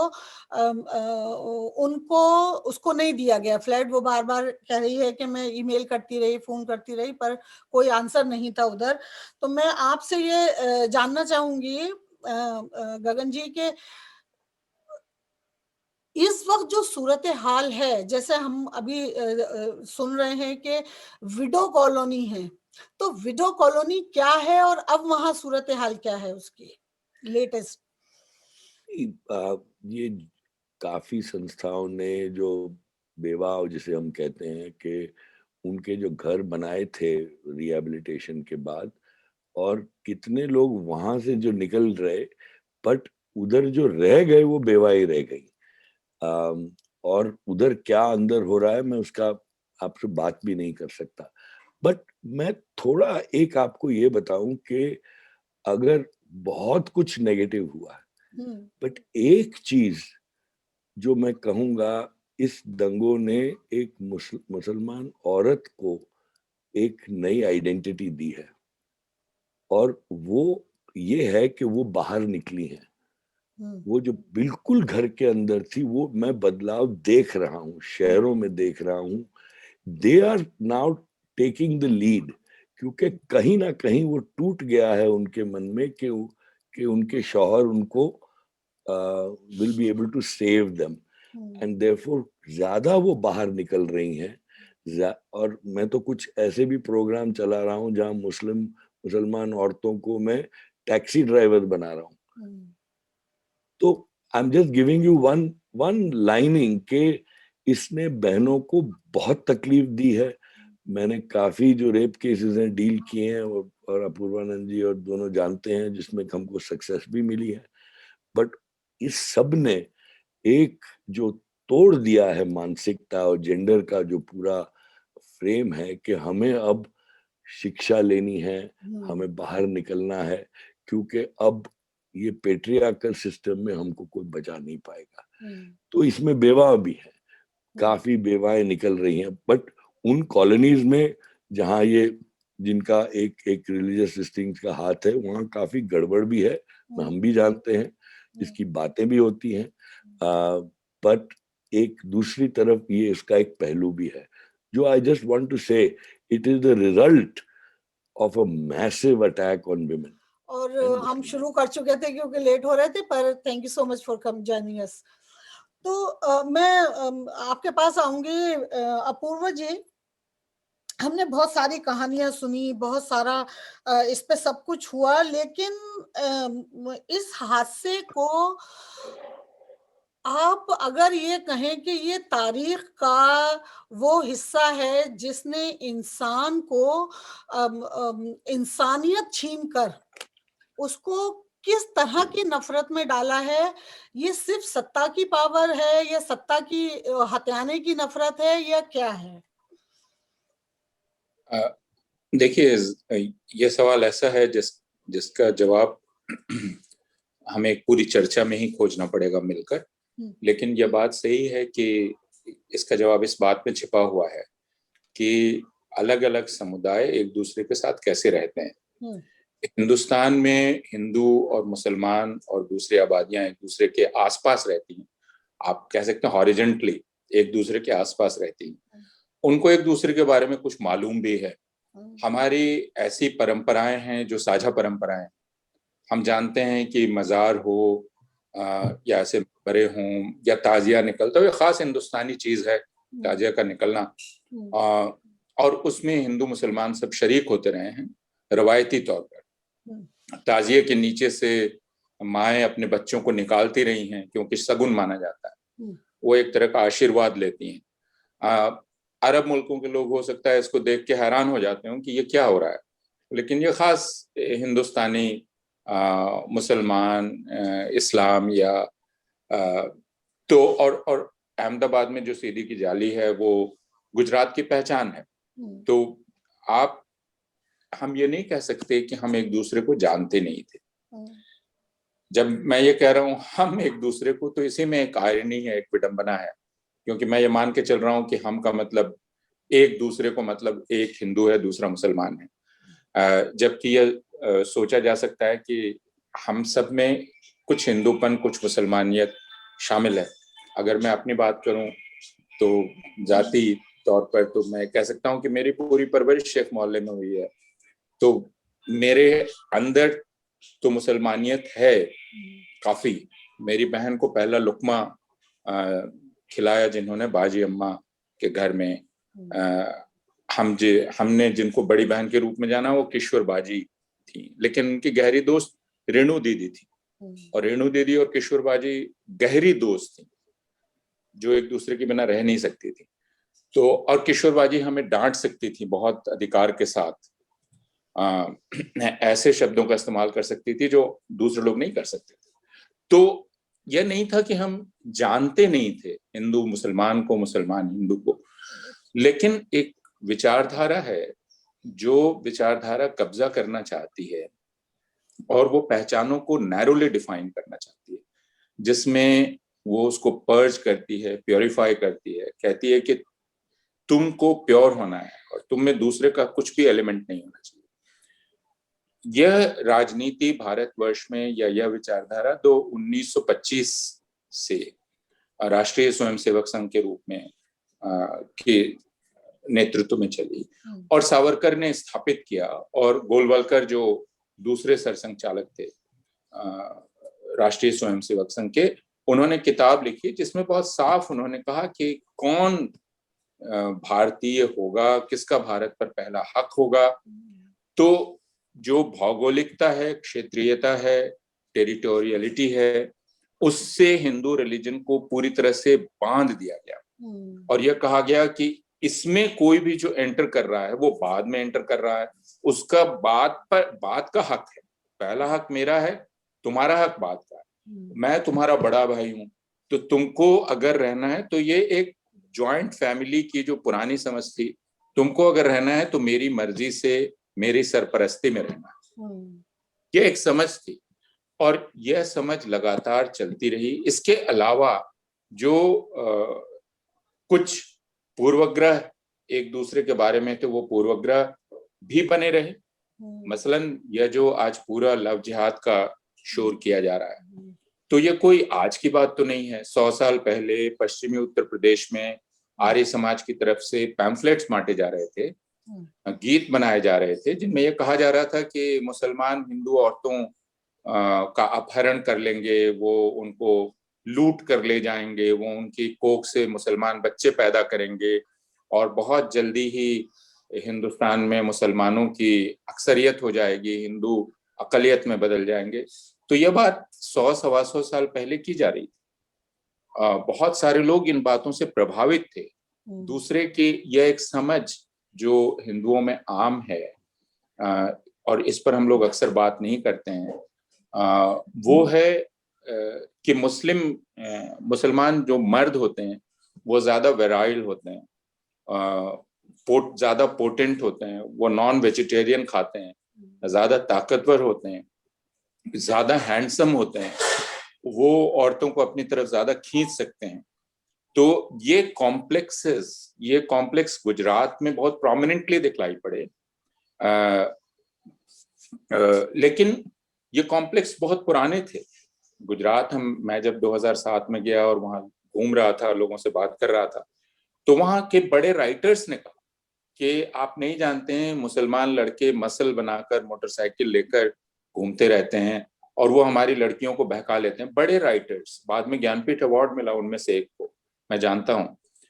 उनको उसको नहीं दिया गया फ्लैट। वो बार बार कह रही है कि मैं ईमेल करती रही, फोन करती रही, पर कोई आंसर नहीं था उधर। तो मैं आपसे ये जानना चाहूंगी गगन जी के इस वक्त जो सूरत हाल है, जैसे हम अभी सुन रहे हैं कि विडो कॉलोनी है, तो विडो कॉलोनी क्या है और अब वहां सूरत हाल क्या है उसकी लेटेस्ट? ये काफी संस्थाओं ने जो बेवा, जिसे हम कहते हैं, कि उनके जो घर बनाए थे रिहैबिलिटेशन के बाद, और कितने लोग वहां से जो निकल रहे, बट उधर जो रह गए वो बेवा ही रह गई। और उधर क्या अंदर हो रहा है मैं उसका आपसे बात भी नहीं कर सकता। बट मैं थोड़ा एक आपको ये बताऊं कि अगर बहुत कुछ नेगेटिव हुआ है, बट एक चीज जो मैं कहूंगा, इस दंगों ने एक मुसलमान औरत को एक नई आइडेंटिटी दी है, और वो ये है कि वो बाहर निकली है। वो जो बिल्कुल घर के अंदर थी, वो मैं बदलाव देख रहा हूँ, शहरों में देख रहा हूँ। They are now taking the lead, क्योंकि कहीं ना कहीं वो टूट गया है उनके मन में कि उनके शौहर उनको will be able to save them, and therefore ज्यादा वो बाहर निकल रही हैं। और मैं तो कुछ ऐसे भी प्रोग्राम चला रहा हूँ जहाँ मुसलमान औरतों को मैं टैक्सी ड्राइवर बना रहा हूँ। तो I am just giving you one lining के इसने बहनों को बहुत तकलीफ दी है। मैंने काफी जो रेप केसेस हैं डील किए हैं, और अपूर्वानंद जी और दोनों जानते हैं, जिसमें हमको सक्सेस भी मिली है। बट इस सब ने एक जो तोड़ दिया है मानसिकता और जेंडर का जो पूरा फ्रेम है कि हमें अब शिक्षा लेनी है, हमें बाहर निकलना है, क्योंकि अब ये पेट्रियार्कल सिस्टम में हमको कोई बचा नहीं पाएगा। तो इसमें बेवा भी है, काफी बेवाएं निकल रही हैं। बट उन कॉलोनीज में जहाँ ये जिनका एक रिलीजियस डिस्टिंक्ट का हाथ है, वहाँ काफी गड़बड़ भी है, हम भी जानते हैं, इसकी बातें भी होती हैं। बट एक दूसरी तरफ ये इसका एक पहलू भी है, जो आई जस्ट वांट टू से it is the result of a massive attack on women. और हम शुरू कर चुके थे क्योंकि लेट हो रहे थे, पर thank you so much for come joining us. तो मैं आपके पास आऊंगी अपूर्वा जी। हमने बहुत सारी कहानियां सुनी, बहुत सारा इस पे सब कुछ हुआ, लेकिन इस हादसे को आप अगर ये कहें कि ये तारीख का वो हिस्सा है जिसने इंसान को इंसानियत छीनकर उसको किस तरह की नफरत में डाला है, ये सिर्फ सत्ता की पावर है या सत्ता की हत्याने की नफरत है या क्या है? देखिए, ये सवाल ऐसा है जिसका जवाब हमें एक पूरी चर्चा में ही खोजना पड़ेगा मिलकर। लेकिन यह बात सही है कि इसका जवाब इस बात में छिपा हुआ है कि अलग अलग समुदाय एक दूसरे के साथ कैसे रहते हैं। हिंदुस्तान में हिंदू और मुसलमान और दूसरी आबादियां एक दूसरे के आसपास रहती हैं। आप कह सकते हैं हॉरिजॉन्टली एक दूसरे के आसपास रहती हैं। उनको एक दूसरे के बारे में कुछ मालूम भी है। हमारी ऐसी परंपराएं हैं जो साझा परंपराएं। हम जानते हैं कि मजार हो या ऐसे भरे हों या ताजिया निकलता हो, ये खास हिंदुस्तानी चीज है ताजिया का निकलना। और उसमें हिंदू मुसलमान सब शरीक होते रहे हैं रवायती तौर पर। ताजिए के नीचे से माएँ अपने बच्चों को निकालती रही हैं क्योंकि शगुन माना जाता है, वो एक तरह का आशीर्वाद लेती हैं। अरब मुल्कों के लोग हो सकता है इसको देख के हैरान हो जाते हो कि ये क्या हो रहा है, लेकिन ये खास हिंदुस्तानी मुसलमान इस्लाम या तो और अहमदाबाद में जो सीधी की जाली है वो गुजरात की पहचान है। तो हम ये नहीं कह सकते कि हम एक दूसरे को जानते नहीं थे। जब मैं ये कह रहा हूँ हम एक दूसरे को, तो इसी में एक आयरनी है, एक विडंबना है, क्योंकि मैं ये मान के चल रहा हूँ कि हम का मतलब एक दूसरे को मतलब एक हिंदू है दूसरा मुसलमान है, जबकि यह सोचा जा सकता है कि हम सब में कुछ हिंदूपन कुछ मुसलमानियत शामिल है। अगर मैं अपनी बात करूं तो जाति तौर पर तो मैं कह सकता हूं कि मेरी पूरी परवरिश शेख मोहल्ले में हुई है, तो मेरे अंदर तो मुसलमानियत है काफी। मेरी बहन को पहला लुकमा खिलाया जिन्होंने बाजी अम्मा के घर में, हमने जिनको बड़ी बहन के रूप में जाना वो किशोर बाजी थी, लेकिन उनकी गहरी दोस्त रेणु दीदी थी, और रेणु दीदी और किशोर बाजी गहरी दोस्त थी जो एक दूसरे के बिना रह नहीं सकती थी। तो और किशोर बाजी हमें डांट सकती थी बहुत अधिकार के साथ, ऐसे शब्दों का इस्तेमाल कर सकती थी जो दूसरे लोग नहीं कर सकते थे। तो यह नहीं था कि हम जानते नहीं थे हिंदू मुसलमान को, मुसलमान हिंदू को, लेकिन एक विचारधारा है जो विचारधारा कब्जा करना चाहती है और वो पहचानों को नैरोली डिफाइन करना चाहती है, जिसमें वो उसको पर्ज करती है, प्योरीफाई करती है, कहती है कि तुमको प्योर होना है और तुम में दूसरे का कुछ भी एलिमेंट नहीं होना चाहिए। यह राजनीति भारतवर्ष में या यह विचारधारा 1925 से राष्ट्रीय स्वयंसेवक संघ के रूप में के नेतृत्व में चली और सावरकर ने स्थापित किया, और गोलवलकर जो दूसरे सरसंघ चालक थे राष्ट्रीय स्वयंसेवक संघ के, उन्होंने किताब लिखी जिसमें बहुत साफ उन्होंने कहा कि कौन भारतीय होगा, किसका भारत पर पहला हक होगा। तो जो भौगोलिकता है, क्षेत्रीयता है, टेरिटोरियलिटी है, उससे हिंदू रिलीजन को पूरी तरह से बांध दिया गया और यह कहा गया कि इसमें कोई भी जो एंटर कर रहा है वो बाद में एंटर कर रहा है, उसका बात का हक है। पहला हक मेरा है, तुम्हारा हक बात का है। मैं तुम्हारा बड़ा भाई हूं, तो तुमको अगर रहना है तो ये एक जॉइंट फैमिली की जो पुरानी समझ थी, तुमको अगर रहना है तो मेरी मर्जी से मेरी सरपरस्ती में रहना है, ये एक समझ थी और यह समझ लगातार चलती रही। इसके अलावा जो कुछ पूर्वग्रह एक दूसरे के बारे में थे वो पूर्वग्रह भी बने रहे। मसलन यह जो आज पूरा लव जिहाद का शोर किया जा रहा है, तो ये कोई आज की बात तो नहीं है। 100 साल पहले पश्चिमी उत्तर प्रदेश में आर्य समाज की तरफ से पैम्फलेट्स बांटे जा रहे थे, गीत बनाए जा रहे थे, जिनमें यह कहा जा रहा था कि मुसलमान हिंदू औरतों का अपहरण कर लेंगे, वो उनको लूट कर ले जाएंगे, वो उनकी कोख से मुसलमान बच्चे पैदा करेंगे और बहुत जल्दी ही हिंदुस्तान में मुसलमानों की अक्सरियत हो जाएगी, हिंदू अकलियत में बदल जाएंगे। तो यह बात 100-125 साल पहले की जा रही थी। बहुत सारे लोग इन बातों से प्रभावित थे। दूसरे की यह एक समझ जो हिंदुओं में आम है और इस पर हम लोग अक्सर बात नहीं करते हैं, वो है कि मुसलमान जो मर्द होते हैं वो ज्यादा वेराइल होते हैं, ज्यादा पोटेंट होते हैं, वो नॉन वेजिटेरियन खाते हैं, ज्यादा ताकतवर होते हैं, ज्यादा हैंडसम होते हैं, वो औरतों को अपनी तरफ ज्यादा खींच सकते हैं। तो ये कॉम्प्लेक्स गुजरात में बहुत प्रोमिनेंटली दिखलाई पड़े, लेकिन ये कॉम्प्लेक्स बहुत पुराने थे। गुजरात मैं जब 2007 में गया और वहां घूम रहा था, लोगों से बात कर रहा था, तो वहां के बड़े राइटर्स ने कहा कि आप नहीं जानते हैं, मुसलमान लड़के मसल बनाकर मोटरसाइकिल लेकर घूमते रहते हैं और वो हमारी लड़कियों को बहका लेते हैं। बड़े राइटर्स, बाद में ज्ञानपीठ अवार्ड मिला उनमें से एक को, मैं जानता हूं।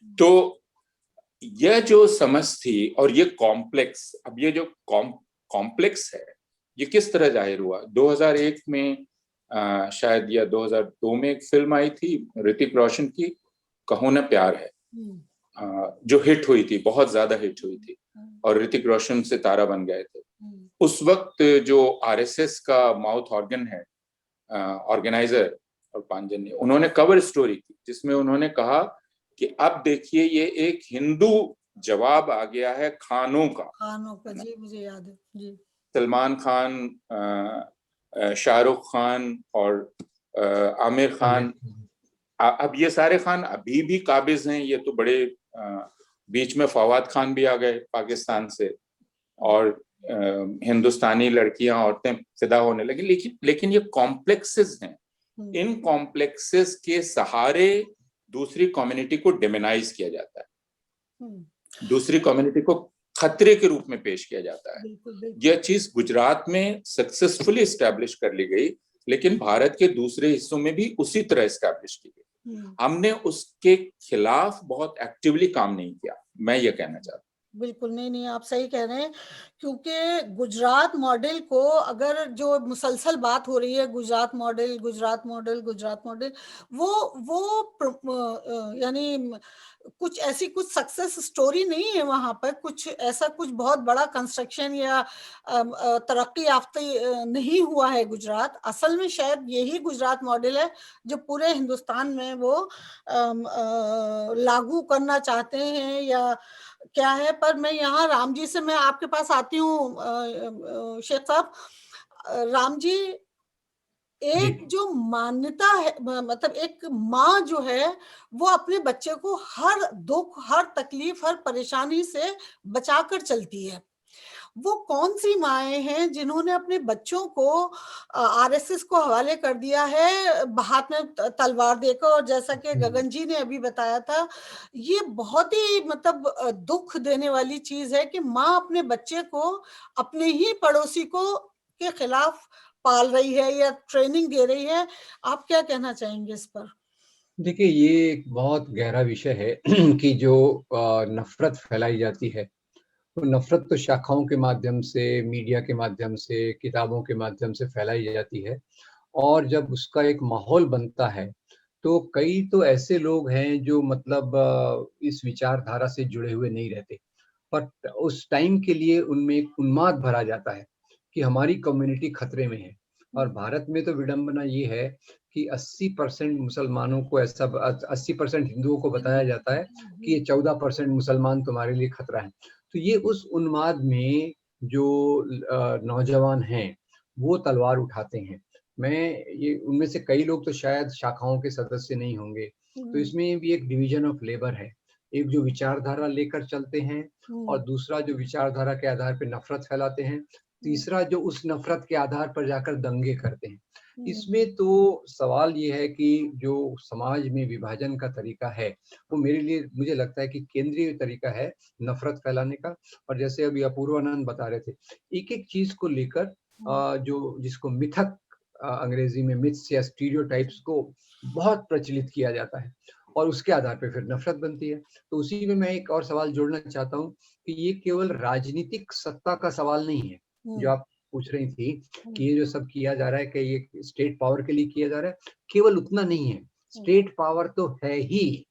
तो यह जो समझ थी और ये कॉम्प्लेक्स, अब ये जो कॉम्प्लेक्स है ये किस तरह जाहिर हुआ? 2001 में शायद, या 2002 में एक फिल्म आई थी ऋतिक रोशन की, कहो ना प्यार है, जो हिट हुई थी, बहुत ज्यादा हिट हुई थी, और ऋतिक रोशन सितारा बन गए थे। उस वक्त जो आरएसएस का माउथ ऑर्गन है, ऑर्गेनाइजर और पांजन्य, उन्होंने कवर स्टोरी की जिसमें उन्होंने कहा कि अब देखिए ये एक हिंदू जवाब आ गया है खानों का। जी, मुझे याद है जी। सलमान खान, शाहरुख खान और आमिर खान, अब ये सारे खान अभी भी काबिज हैं। ये तो बड़े बीच में फवाद खान भी आ गए पाकिस्तान से, और हिंदुस्तानी लड़कियां, औरतें फिदा होने लगी। लेकिन ये कॉम्प्लेक्सेस हैं। इन कॉम्प्लेक्सेस के सहारे दूसरी कम्युनिटी को डिमोनाइज किया जाता है, दूसरी कम्युनिटी को खतरे के रूप में पेश किया जाता है। यह चीज गुजरात में सक्सेसफुली एस्टैब्लिश कर ली गई, लेकिन भारत के दूसरे हिस्सों में भी उसी तरह एस्टैब्लिश की गई। हमने उसके खिलाफ बहुत एक्टिवली काम नहीं किया, मैं ये कहना चाहता हूँ। बिल्कुल नहीं, आप सही कह रहे हैं, क्योंकि गुजरात मॉडल को, अगर जो मुसलसल बात हो रही है गुजरात मॉडल, वो यानी कुछ ऐसी कुछ सक्सेस स्टोरी नहीं है वहां पर, कुछ ऐसा कुछ बहुत बड़ा कंस्ट्रक्शन या तरक्की याफ्ता नहीं हुआ है गुजरात। असल में शायद यही गुजरात मॉडल है जो पूरे हिंदुस्तान में वो लागू करना चाहते हैं या क्या है। पर मैं यहाँ राम जी से, मैं आपके पास आती हूँ शेख साहब। राम जी, एक जो मान्यता है, मतलब एक माँ जो है वो अपने बच्चे को हर दुख, हर तकलीफ, हर परेशानी से बचाकर चलती है। वो कौन सी माएँ हैं जिन्होंने अपने बच्चों को आरएसएस को हवाले कर दिया है हाथ में तलवार देकर? और जैसा कि गगन जी ने अभी बताया था, ये बहुत ही मतलब दुख देने वाली चीज है कि माँ अपने बच्चे को अपने ही पड़ोसी को के खिलाफ पाल रही है या ट्रेनिंग दे रही है। आप क्या कहना चाहेंगे इस पर? देखिए, ये एक बहुत गहरा विषय है कि जो नफरत फैलाई जाती है, तो नफरत तो शाखाओं के माध्यम से, मीडिया के माध्यम से, किताबों के माध्यम से फैलाई जाती है। और जब उसका एक माहौल बनता है, तो कई तो ऐसे लोग हैं जो मतलब इस विचारधारा से जुड़े हुए नहीं रहते, बट उस टाइम के लिए उनमें एक उन्माद भरा जाता है कि हमारी कम्युनिटी खतरे में है। और भारत में तो विडंबना ये है कि 80% मुसलमानों को, ऐसा 80% हिंदुओं को बताया जाता है कि ये 14% मुसलमान तुम्हारे लिए खतरा है। तो ये उस उन्माद में जो नौजवान हैं वो तलवार उठाते हैं। ये उनमें से कई लोग तो शायद शाखाओं के सदस्य नहीं होंगे, तो इसमें भी एक डिवीजन ऑफ लेबर है। एक जो विचारधारा लेकर चलते हैं, और दूसरा जो विचारधारा के आधार पर नफरत फैलाते हैं, तीसरा जो उस नफरत के आधार पर जाकर दंगे करते हैं। इसमें तो सवाल ये है कि जो समाज में विभाजन का तरीका है, वो मेरे लिए, मुझे लगता है कि केंद्रीय तरीका है नफरत फैलाने का। और जैसे अभी अपूर्वानंद बता रहे थे, एक एक चीज को लेकर जो जिसको मिथक, अंग्रेजी में मिथ्स या स्टीरियोटाइप्स को बहुत प्रचलित किया जाता है, और उसके आधार पर फिर नफरत बनती है। तो उसी में मैं एक और सवाल जोड़ना चाहता हूँ कि ये केवल राजनीतिक सत्ता का सवाल नहीं है जो आप पूछ रही थी कि ये जो सब किया जा रहा है कि ये स्टेट पावर के लिए किया जा रहा है, केवल उतना नहीं है। स्टेट पावर तो है ही,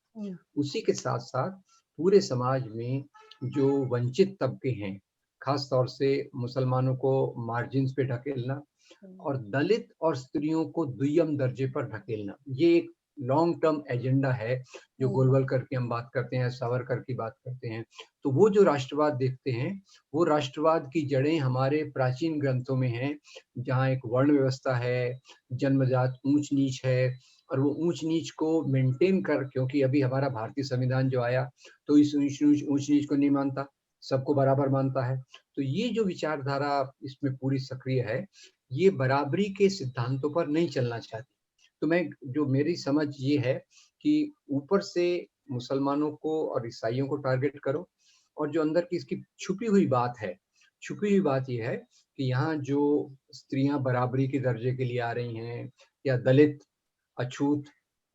उसी के साथ साथ पूरे समाज में जो वंचित तबके हैं, खास तौर से मुसलमानों को मार्जिन्स पे ढकेलना और दलित और स्त्रियों को दुय्यम दर्जे पर ढकेलना, ये एक लॉन्ग टर्म एजेंडा है। जो गोलवलकर की हम बात करते हैं, सावरकर की बात करते हैं, तो वो जो राष्ट्रवाद देखते हैं, वो राष्ट्रवाद की जड़ें हमारे प्राचीन ग्रंथों में हैं, जहाँ एक वर्ण व्यवस्था है, जन्मजात ऊंच नीच है, और वो ऊंच नीच को मेंटेन कर, क्योंकि अभी हमारा भारतीय संविधान जो आया तो इस ऊंच नीच को नहीं मानता, सबको बराबर मानता है। तो ये जो विचारधारा इसमें पूरी सक्रिय है, ये बराबरी के सिद्धांतों पर नहीं चलना चाहती। तो जो मेरी समझ ये है कि ऊपर से मुसलमानों को और ईसाइयों को टारगेट करो, और जो अंदर की इसकी छुपी हुई बात है, छुपी हुई बात ये है कि यहाँ जो स्त्रियां बराबरी के दर्जे के लिए आ रही हैं, या दलित, अछूत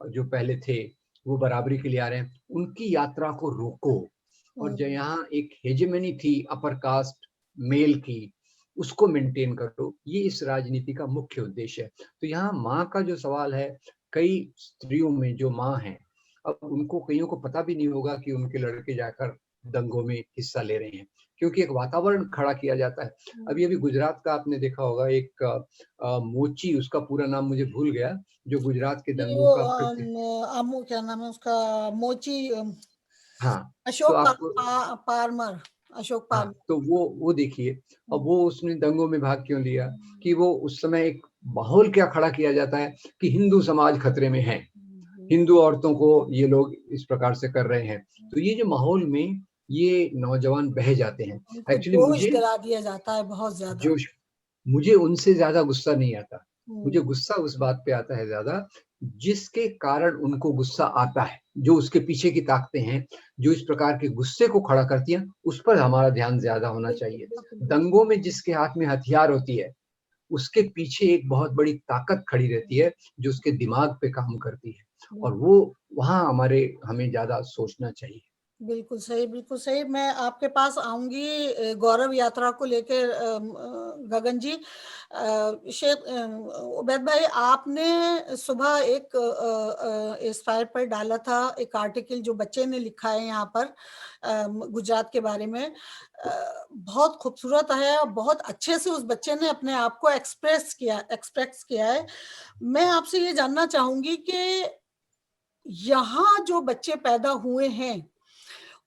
जो पहले थे वो बराबरी के लिए आ रहे हैं, उनकी यात्रा को रोको। और जो यहाँ एक हेजेमनी थी अपर कास्ट मेल की, उसको मेंटेन करो। ये इस राजनीति का मुख्य उद्देश्य है। तो यहाँ माँ का जो सवाल है, कई स्त्रियों में जो माँ हैं, अब उनको कईयों को पता भी नहीं होगा कि उनके लड़के जाकर दंगों में हिस्सा ले रहे हैं, क्योंकि एक वातावरण खड़ा किया जाता है। अभी गुजरात का आपने देखा होगा, एक मोची, उसका पूरा नाम मुझे भूल गया, जो गुजरात के दंगों वो का आमू क्या नाम है उसका, मोची, हाँ, तो अशोक आपको पारमर, अशोक हाँ, पारमर। तो वो देखिए, अब वो उसने दंगों में भाग क्यों लिया, कि वो उस समय एक माहौल क्या खड़ा किया जाता है कि हिंदू समाज खतरे में है, हिंदू औरतों को ये लोग इस प्रकार से कर रहे हैं। तो ये जो माहौल में ये नौजवान बह जाते हैं। एक्चुअली जोश दिला दिया जाता है बहुत ज्यादा। जोश, मुझे उनसे ज्यादा गुस्सा नहीं आता, मुझे गुस्सा उस बात पे आता है ज्यादा जिसके कारण उनको गुस्सा आता है, जो उसके पीछे की ताकतें हैं, जो इस प्रकार के गुस्से को खड़ा करती हैं, उस पर हमारा ध्यान ज्यादा होना चाहिए। दंगों में जिसके हाथ में हथियार होती है, उसके पीछे एक बहुत बड़ी ताकत खड़ी रहती है जो उसके दिमाग पे काम करती है, और वो वहां हमें ज्यादा सोचना चाहिए। बिल्कुल सही, बिल्कुल सही। मैं आपके पास आऊंगी गौरव यात्रा को लेकर, गगन जी। शेख उबैद भाई, आपने सुबह एक इंस्पायर पर डाला था एक आर्टिकल जो बच्चे ने लिखा है यहाँ पर गुजरात के बारे में। बहुत खूबसूरत है और बहुत अच्छे से उस बच्चे ने अपने आप को एक्सप्रेस किया है। मैं आपसे ये जानना चाहूंगी कि यहाँ जो बच्चे पैदा हुए हैं,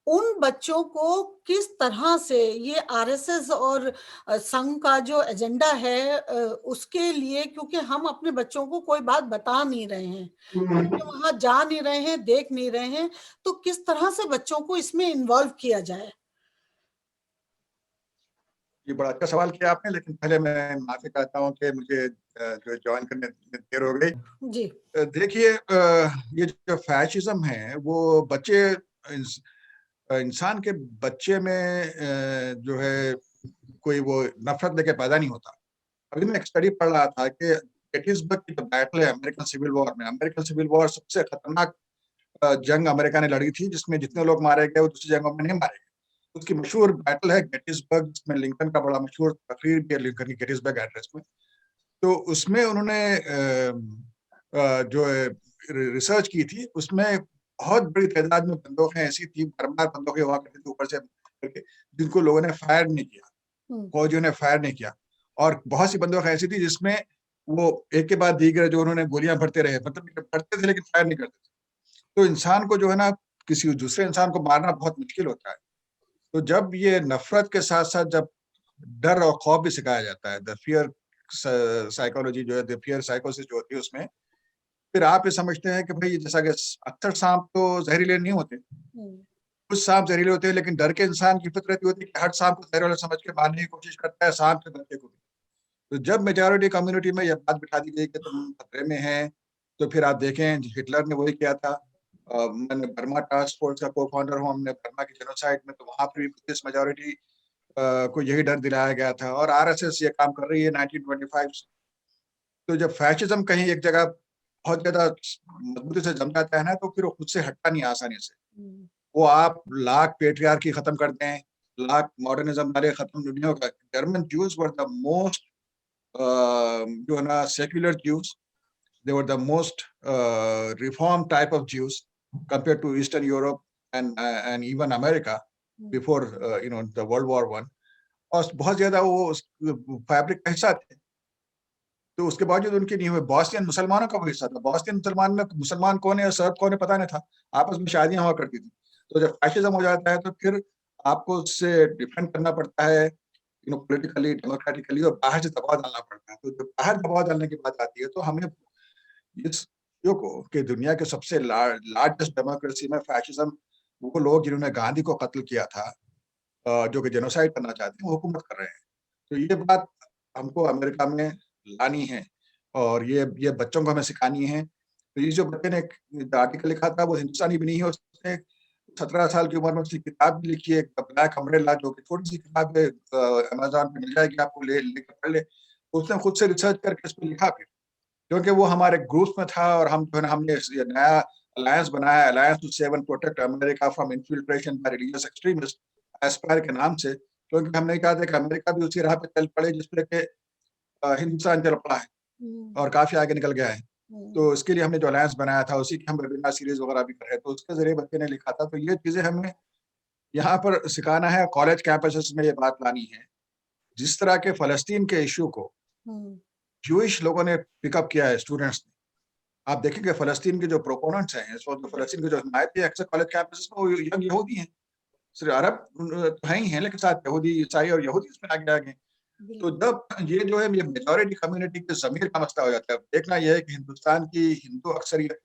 उन बच्चों को किस तरह से ये आरएसएस और संघ का जो एजेंडा है उसके लिए, क्योंकि हम अपने बच्चों को कोई बात बता नहीं रहे हैं, वहां जा नहीं रहे हैं, देख नहीं रहे हैं, तो किस तरह से बच्चों को इसमें इन्वॉल्व किया जाए? ये बड़ा अच्छा सवाल किया आपने, लेकिन पहले मैं माफी चाहता हूँ कि मुझे जो ज्वाइन करने में देर हो गई जी। देखिए, ये जो फैशिज्म है वो बच्चे, इंसान के बच्चे में जो है कोई वो नफरत लेके पैदा नहीं होता। अभी मैं एक स्टडी पढ़ रहा था कि गेटिसबर्ग की जो बैटल है अमेरिकन सिविल वॉर में, अमेरिकन सिविल वॉर सबसे खतरनाक जंग अमेरिका ने लड़ी थी, जिसमें जितने लोग मारे गए वो दूसरी जंगों में नहीं मारे गए। उसकी मशहूर बैटल है गेटिसबर्ग, जिसमें लिंकन का बड़ा मशहूर तकरीर भी है लिंकन की गेटिसबर्ग एड्रेस में। तो उसमें उन्होंने जो रिसर्च की थी, उसमें बहुत बड़ी तादाद में बंदूकें ऐसी थी, बरमार बंदूकें हुआ करती थी ऊपर से करके, जिनको लोगों ने फायर नहीं किया, फौजियों ने फायर नहीं किया। और बहुत सी बंदूकें ऐसी थी जिसमें वो एक के बाद दीगर जो उन्होंने गोलियां भरते रहे, मतलब भरते थे लेकिन फायर नहीं करते थे। तो इंसान को जो है ना, किसी दूसरे इंसान को मारना बहुत मुश्किल होता है। तो जब ये नफरत के साथ साथ जब डर और खौफ भी सिखाया जाता है, द फियर साइकोलॉजी जो है, द फियर साइकोसिस जो होती है उसमें, फिर आप ये समझते हैं कि भाई जैसा कि अक्सर सांप तो जहरीले नहीं होते, कुछ सांप जहरीले होते हैं, लेकिन डर के इंसान की फितरत होती है कि हर सांप को जहरीला समझ के मारने की कोशिश करता है, सांप के बच्चे को भी। तो जब मेजॉरिटी कम्युनिटी में यह बात बिठा दी गई कि तुम खतरे में हैं, तो फिर आप देखें हिटलर ने वही किया था। मैंने बर्मा टास्क फोर्स का को फाउंडर हूँ, हमने बर्मा की जेनोसाइड में, तो वहां पर भी इस मेजॉरिटी को यही डर दिलाया गया था, और आरएसएस ये काम कर रही है 1925। तो जब फैशिज्म कहीं एक जगह बहुत ज्यादा मजबूती से जम जाता है ना, तो फिर वो खुद से हटता नहीं आसानी से। वो आप लाख पेट्रियार्की खत्म कर दें, लाख मॉडर्निज्म वाले खत्म दुनिया का, German Jews were the most जो है ना secular Jews, they were the most reform type of Jews compared to Eastern Europe and even America before the World War I. और बहुत ज्यादा वो फैब्रिक का हिस्सा थे। तो उसके बावजूद उनकी नहीं हुई। बॉस्नियन मुसलमानों का वो हिस्सा था। बॉस्नियन मुसलमान में मुसलमान कौन है, सर्ब कौन है पता नहीं था, आपस में शादियां हुआ करती थी। तो जब फैशिज्म हो जाता है तो फिर आपको उससे डिफेंड करना पड़ता है, पॉलिटिकली, डेमोक्रेटिकली, और बाहर से दबाव डालना पड़ता है। तो जब बाहर दबाव डालने की बात आती है तो हमें इस को कि दुनिया के सबसे लार्जेस्ट डेमोक्रेसी में फैशिज्म, वो लोग जिन्होंने गांधी को कत्ल किया था, जो कि जेनोसाइड करना चाहते हैं, वो हुकूमत कर रहे हैं। तो ये बात हमको अमेरिका में लानी है और ये बच्चों को हमें सिखानी है। तो ये जो बच्चे ने आर्टिकल लिखा था वो हिंदुस्तानी भी नहीं है, उसने 17 साल की उम्र में उसने किताब भी लिखी है, ब्लैक अम्ब्रेला, जो कि छोटी सी किताब है, अमेज़न पे मिल जाएगी, आपको लेकर पढ़ ले। उसने खुद से रिसर्च करके इस पे लिखा फिर, क्योंकि वो हमारे ग्रुप्स में था और हम जो है ना, हमने ये नया अलायंस बनाया, alliance to save and protect America from infiltration by religious extremist, Aspire के नाम से, क्योंकि हम नहीं चाहते कि अमेरिका भी उसी राह पे चल पड़े जिस पे कि हिंदुस्तान चल पड़ा है और काफी आगे निकल गया है। तो इसके लिए हमने जो अलायंस बनाया था, उसी की हम वेबिनार सीरीज वगैरह भी कर रहे हैं, तो उसके जरिए बच्चे ने लिखा था। तो ये चीजें हमें यहाँ पर सिखाना है, कॉलेज कैंपसेस में ये बात लानी है। जिस तरह के फलस्तीन के इशू को ज्यूइश लोगों ने पिकअप किया है, स्टूडेंट्स ने, आप देखेंगे फलस्तीन के जो प्रोपोनेंट्स हैं इस वक्त, फलस्तीन के जो हिमायती है अक्सर कॉलेज कैंपसेस में, वो यंग यहूदी हैं, सिर्फ अरब तो हैं ही हैं, लेकिन साथ यहूदी, ईसाई और यहूदी इसमें आगे आगे। तो जब ये जो है ये मेजॉरिटी कम्युनिटी के ज़मीर का मसला हो जाता है। देखना यह है कि हिंदुस्तान की हिंदू अक्सरियत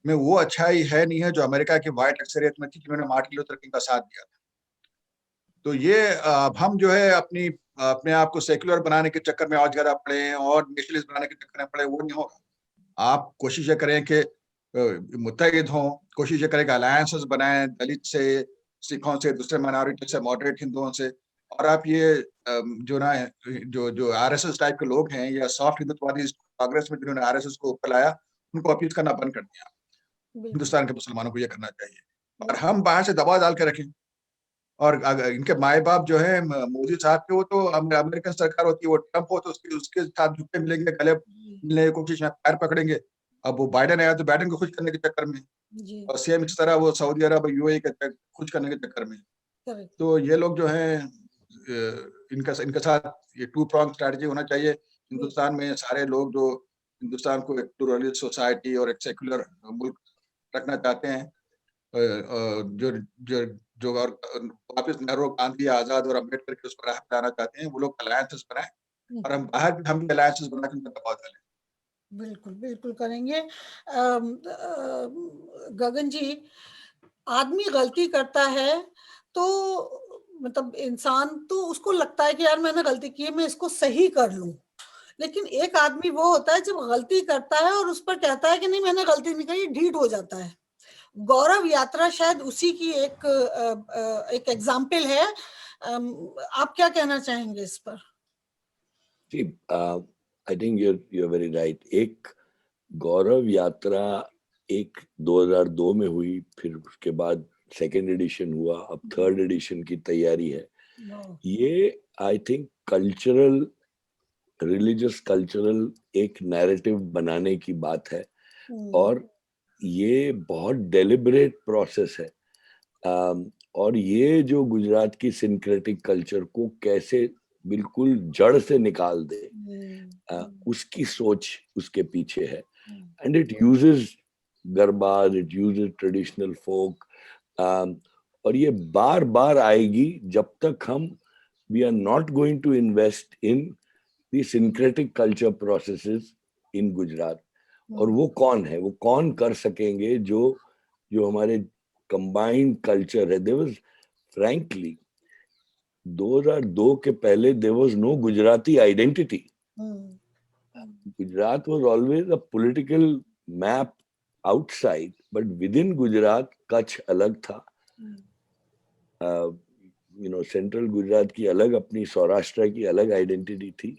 में वो अच्छाई है नहीं है जो अमेरिका की वाइट अक्सरियत में थी, जिन्होंने मार्टिन लूथर किंग का साथ दिया था। तो ये हम जो है अपने आप को सेक्युलर बनाने के चक्कर में और ज्यादा पड़े हैं और नेशनलिस्ट बनाने के चक्कर में पड़े, वो नहीं होगा। आप कोशिश करें कि मुत्तहिद हों, कोशिश करें कि अलायंसेस बनाएं दलित से, सिखों से, दूसरे माइनॉरिटी से, मॉडरेट हिंदुओं से। और आप ये जो ना जो आरएसएस टाइप के लोग हैं या सॉफ्ट हिंदुत्ववादी कांग्रेस में जिन्होंने आरएसएस को ऊपर लाया, उनको अपील करना बंद कर दिया। हिंदुस्तान के मुसलमानों को ये करना चाहिए और हम बाहर से दबाव डाल के रखें। और अगर इनके माए बाप जो है मोदी साहब के, वो तो अमेरिकन सरकार होती है, वो ट्रंप हो तो उसके साथ झुके मिलेंगे, गले मिलने की कोशिश में पैर पकड़ेंगे। अब वो बाइडेन आया तो बाइडेन को खुश करने के चक्कर में, और सेम इस तरह वो सऊदी अरब यूएई के खुश करने के चक्कर में। तो ये लोग जो है इनके साथ ये टू प्रॉन्ग स्ट्रैटेजी होना चाहिए। हिंदुस्तान में सारे लोग जो हिंदुस्तान को एक प्लुरलिस्ट सोसाइटी और एक सेक्युलर मुल्क रखना चाहते हैं, जो जो जो और वापस नेहरू, गांधी, आजाद और अम्बेडकर के उस पर राह पे आना चाहते हैं, वो लोग अलायंसेस बनाएं और हम बाहर भी अलायंसेस बना के उनका दबाव डालें। बिल्कुल बिल्कुल करेंगे। गगन जी, आदमी गलती करता है तो मतलब इंसान तो उसको लगता है कि यार मैंने गलती की है, मैं इसको सही कर लूं। लेकिन एक आदमी वो होता है जब गलती करता है और उस पर कहता है कि नहीं मैंने गलती नहीं करी, ढीठ हो जाता है। गौरव यात्रा शायद उसी की एक एग्जाम्पल है। आप क्या कहना चाहेंगे इस पर? जी, I think you're very right. एक गौरव यात्रा एक 2002 में हुई, फिर उसके बाद सेकेंड एडिशन हुआ, अब थर्ड एडिशन की तैयारी है। ये I think cultural, religious cultural एक नैरेटिव बनाने की बात है और ये बहुत डेलिबरेट प्रोसेस है। और ये जो गुजरात की सिंक्रेटिक कल्चर को कैसे बिल्कुल जड़ से निकाल दे, उसकी सोच उसके पीछे है। And it uses garba, it uses traditional folk, और ये बार बार आएगी जब तक हम we are not going to invest in the syncretic culture processes in Gujarat. और वो कौन है, वो कौन कर सकेंगे जो हमारे कंबाइंड कल्चर है। देयर वाज फ्रैंकली 2002 के पहले there was no Gujarati identity. Gujarat was always a political map outside, but within Gujarat, Kutch अलग था, सेंट्रल गुजरात की अलग, अपनी सौराष्ट्र की अलग आइडेंटिटी थी।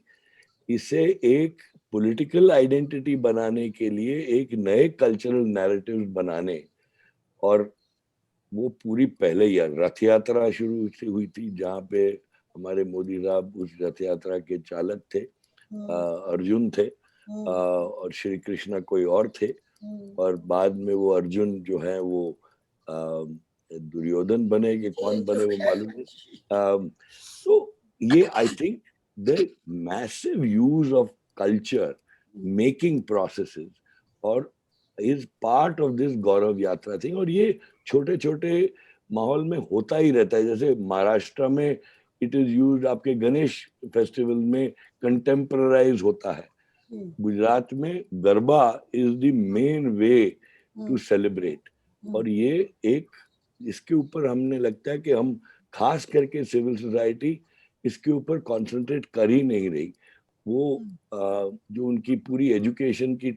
इसे एक पॉलिटिकल आइडेंटिटी बनाने के लिए एक नए कल्चरल नैरेटिव बनाने, और वो पूरी पहले ही रथ यात्रा शुरू हुई थी जहाँ पे हमारे मोदी साहब उस रथ यात्रा के चालक थे, अर्जुन थे, और श्री कृष्णा कोई और थे, और बाद में वो अर्जुन जो है वो दुर्योधन बने कि कौन बने वो मालूम नहीं। तो ये I think the massive use of culture making processes और इज पार्ट ऑफ दिस गौरव यात्रा थिंग। और ये छोटे छोटे माहौल में होता ही रहता है। जैसे महाराष्ट्र में इट इज यूज, आपके गणेश फेस्टिवल में कंटेम्परराइज होता है, गुजरात में garba is the main way to celebrate. और ये एक, इसके ऊपर हमने लगता है कि हम खास करके सिविल सोसाइटी इसके ऊपर कंसंट्रेट कर ही नहीं रही। वो जो उनकी पूरी एजुकेशन की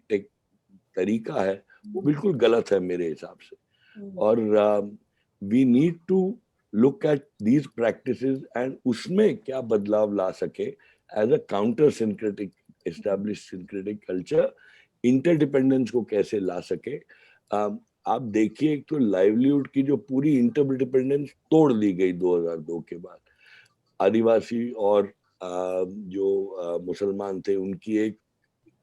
तरीका है वो बिल्कुल गलत है मेरे हिसाब से। और we need to look at these practices and उसमें क्या बदलाव ला सके as a counter syncretic established syncretic culture, interdependence को कैसे ला सके। आप देखिए, एक तो लाइवलीहुड की जो पूरी इंटरडिपेंडेंस तोड़ दी गई 2002 के बाद, आदिवासी और जो मुसलमान थे उनकी एक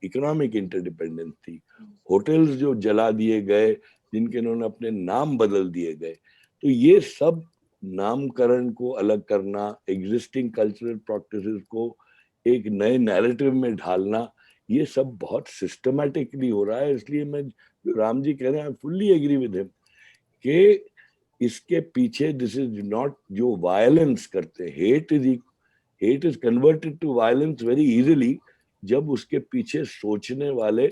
इकोनॉमिक इंटरडिपेंडेंस थी। होटल्स जो जला दिए गए, जिनके उन्होंने अपने नाम बदल दिए गए, तो ये सब नामकरण को अलग करना, एग्जिस्टिंग कल्चरल प्रैक्टिसेस को एक नए नैरेटिव में ढालना, ये सब बहुत सिस्टमैटिकली हो रहा है। इसलिए मैं, जो राम जी कह रहे हैं, I fully agree with him कि इसके पीछे दिस इज नॉट जो वायलेंस करते, hate is converted to violence very easily जब उसके पीछे सोचने वाले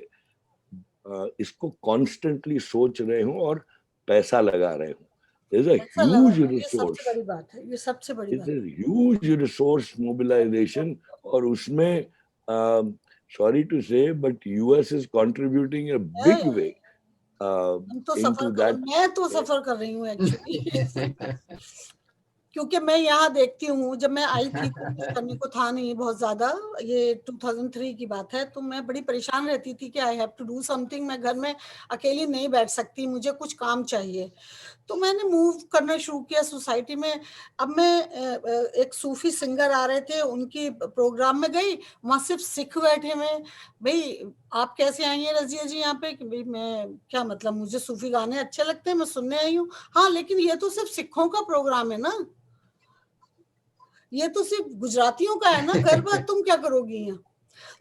इसको कॉन्स्टेंटली सोच रहे हों और पैसा लगा रहे हों। There's a huge resource. ये सबसे बड़ी बात है। Huge resource mobilization, और उसमें sorry to say but US is contributing a big way into that. मैं तो सफर कर रही हूँ एक्चुअली क्योंकि मैं यहाँ देखती हूँ, जब मैं आई थी तो कुछ करने को था नहीं बहुत ज्यादा, ये 2003 की बात है, तो मैं बड़ी परेशान रहती थी कि I have to do something, मैं घर में अकेली नहीं बैठ सकती, मुझे कुछ काम चाहिए। तो मैंने मूव करना शुरू किया सोसाइटी में। अब मैं एक सूफी सिंगर आ रहे थे, उनकी प्रोग्राम में गई, वहां सिर्फ सिख बैठे हुए। भाई आप कैसे आई हैं रजिया जी यहाँ पे? कि भाई मैं क्या मतलब, मुझे सूफी गाने अच्छे लगते हैं, मैं सुनने आई हूँ। हाँ, लेकिन ये तो सिर्फ सिखों का प्रोग्राम है ना, ये तो सिर्फ गुजरातियों का है ना, घर पर तुम क्या करोगी यहाँ?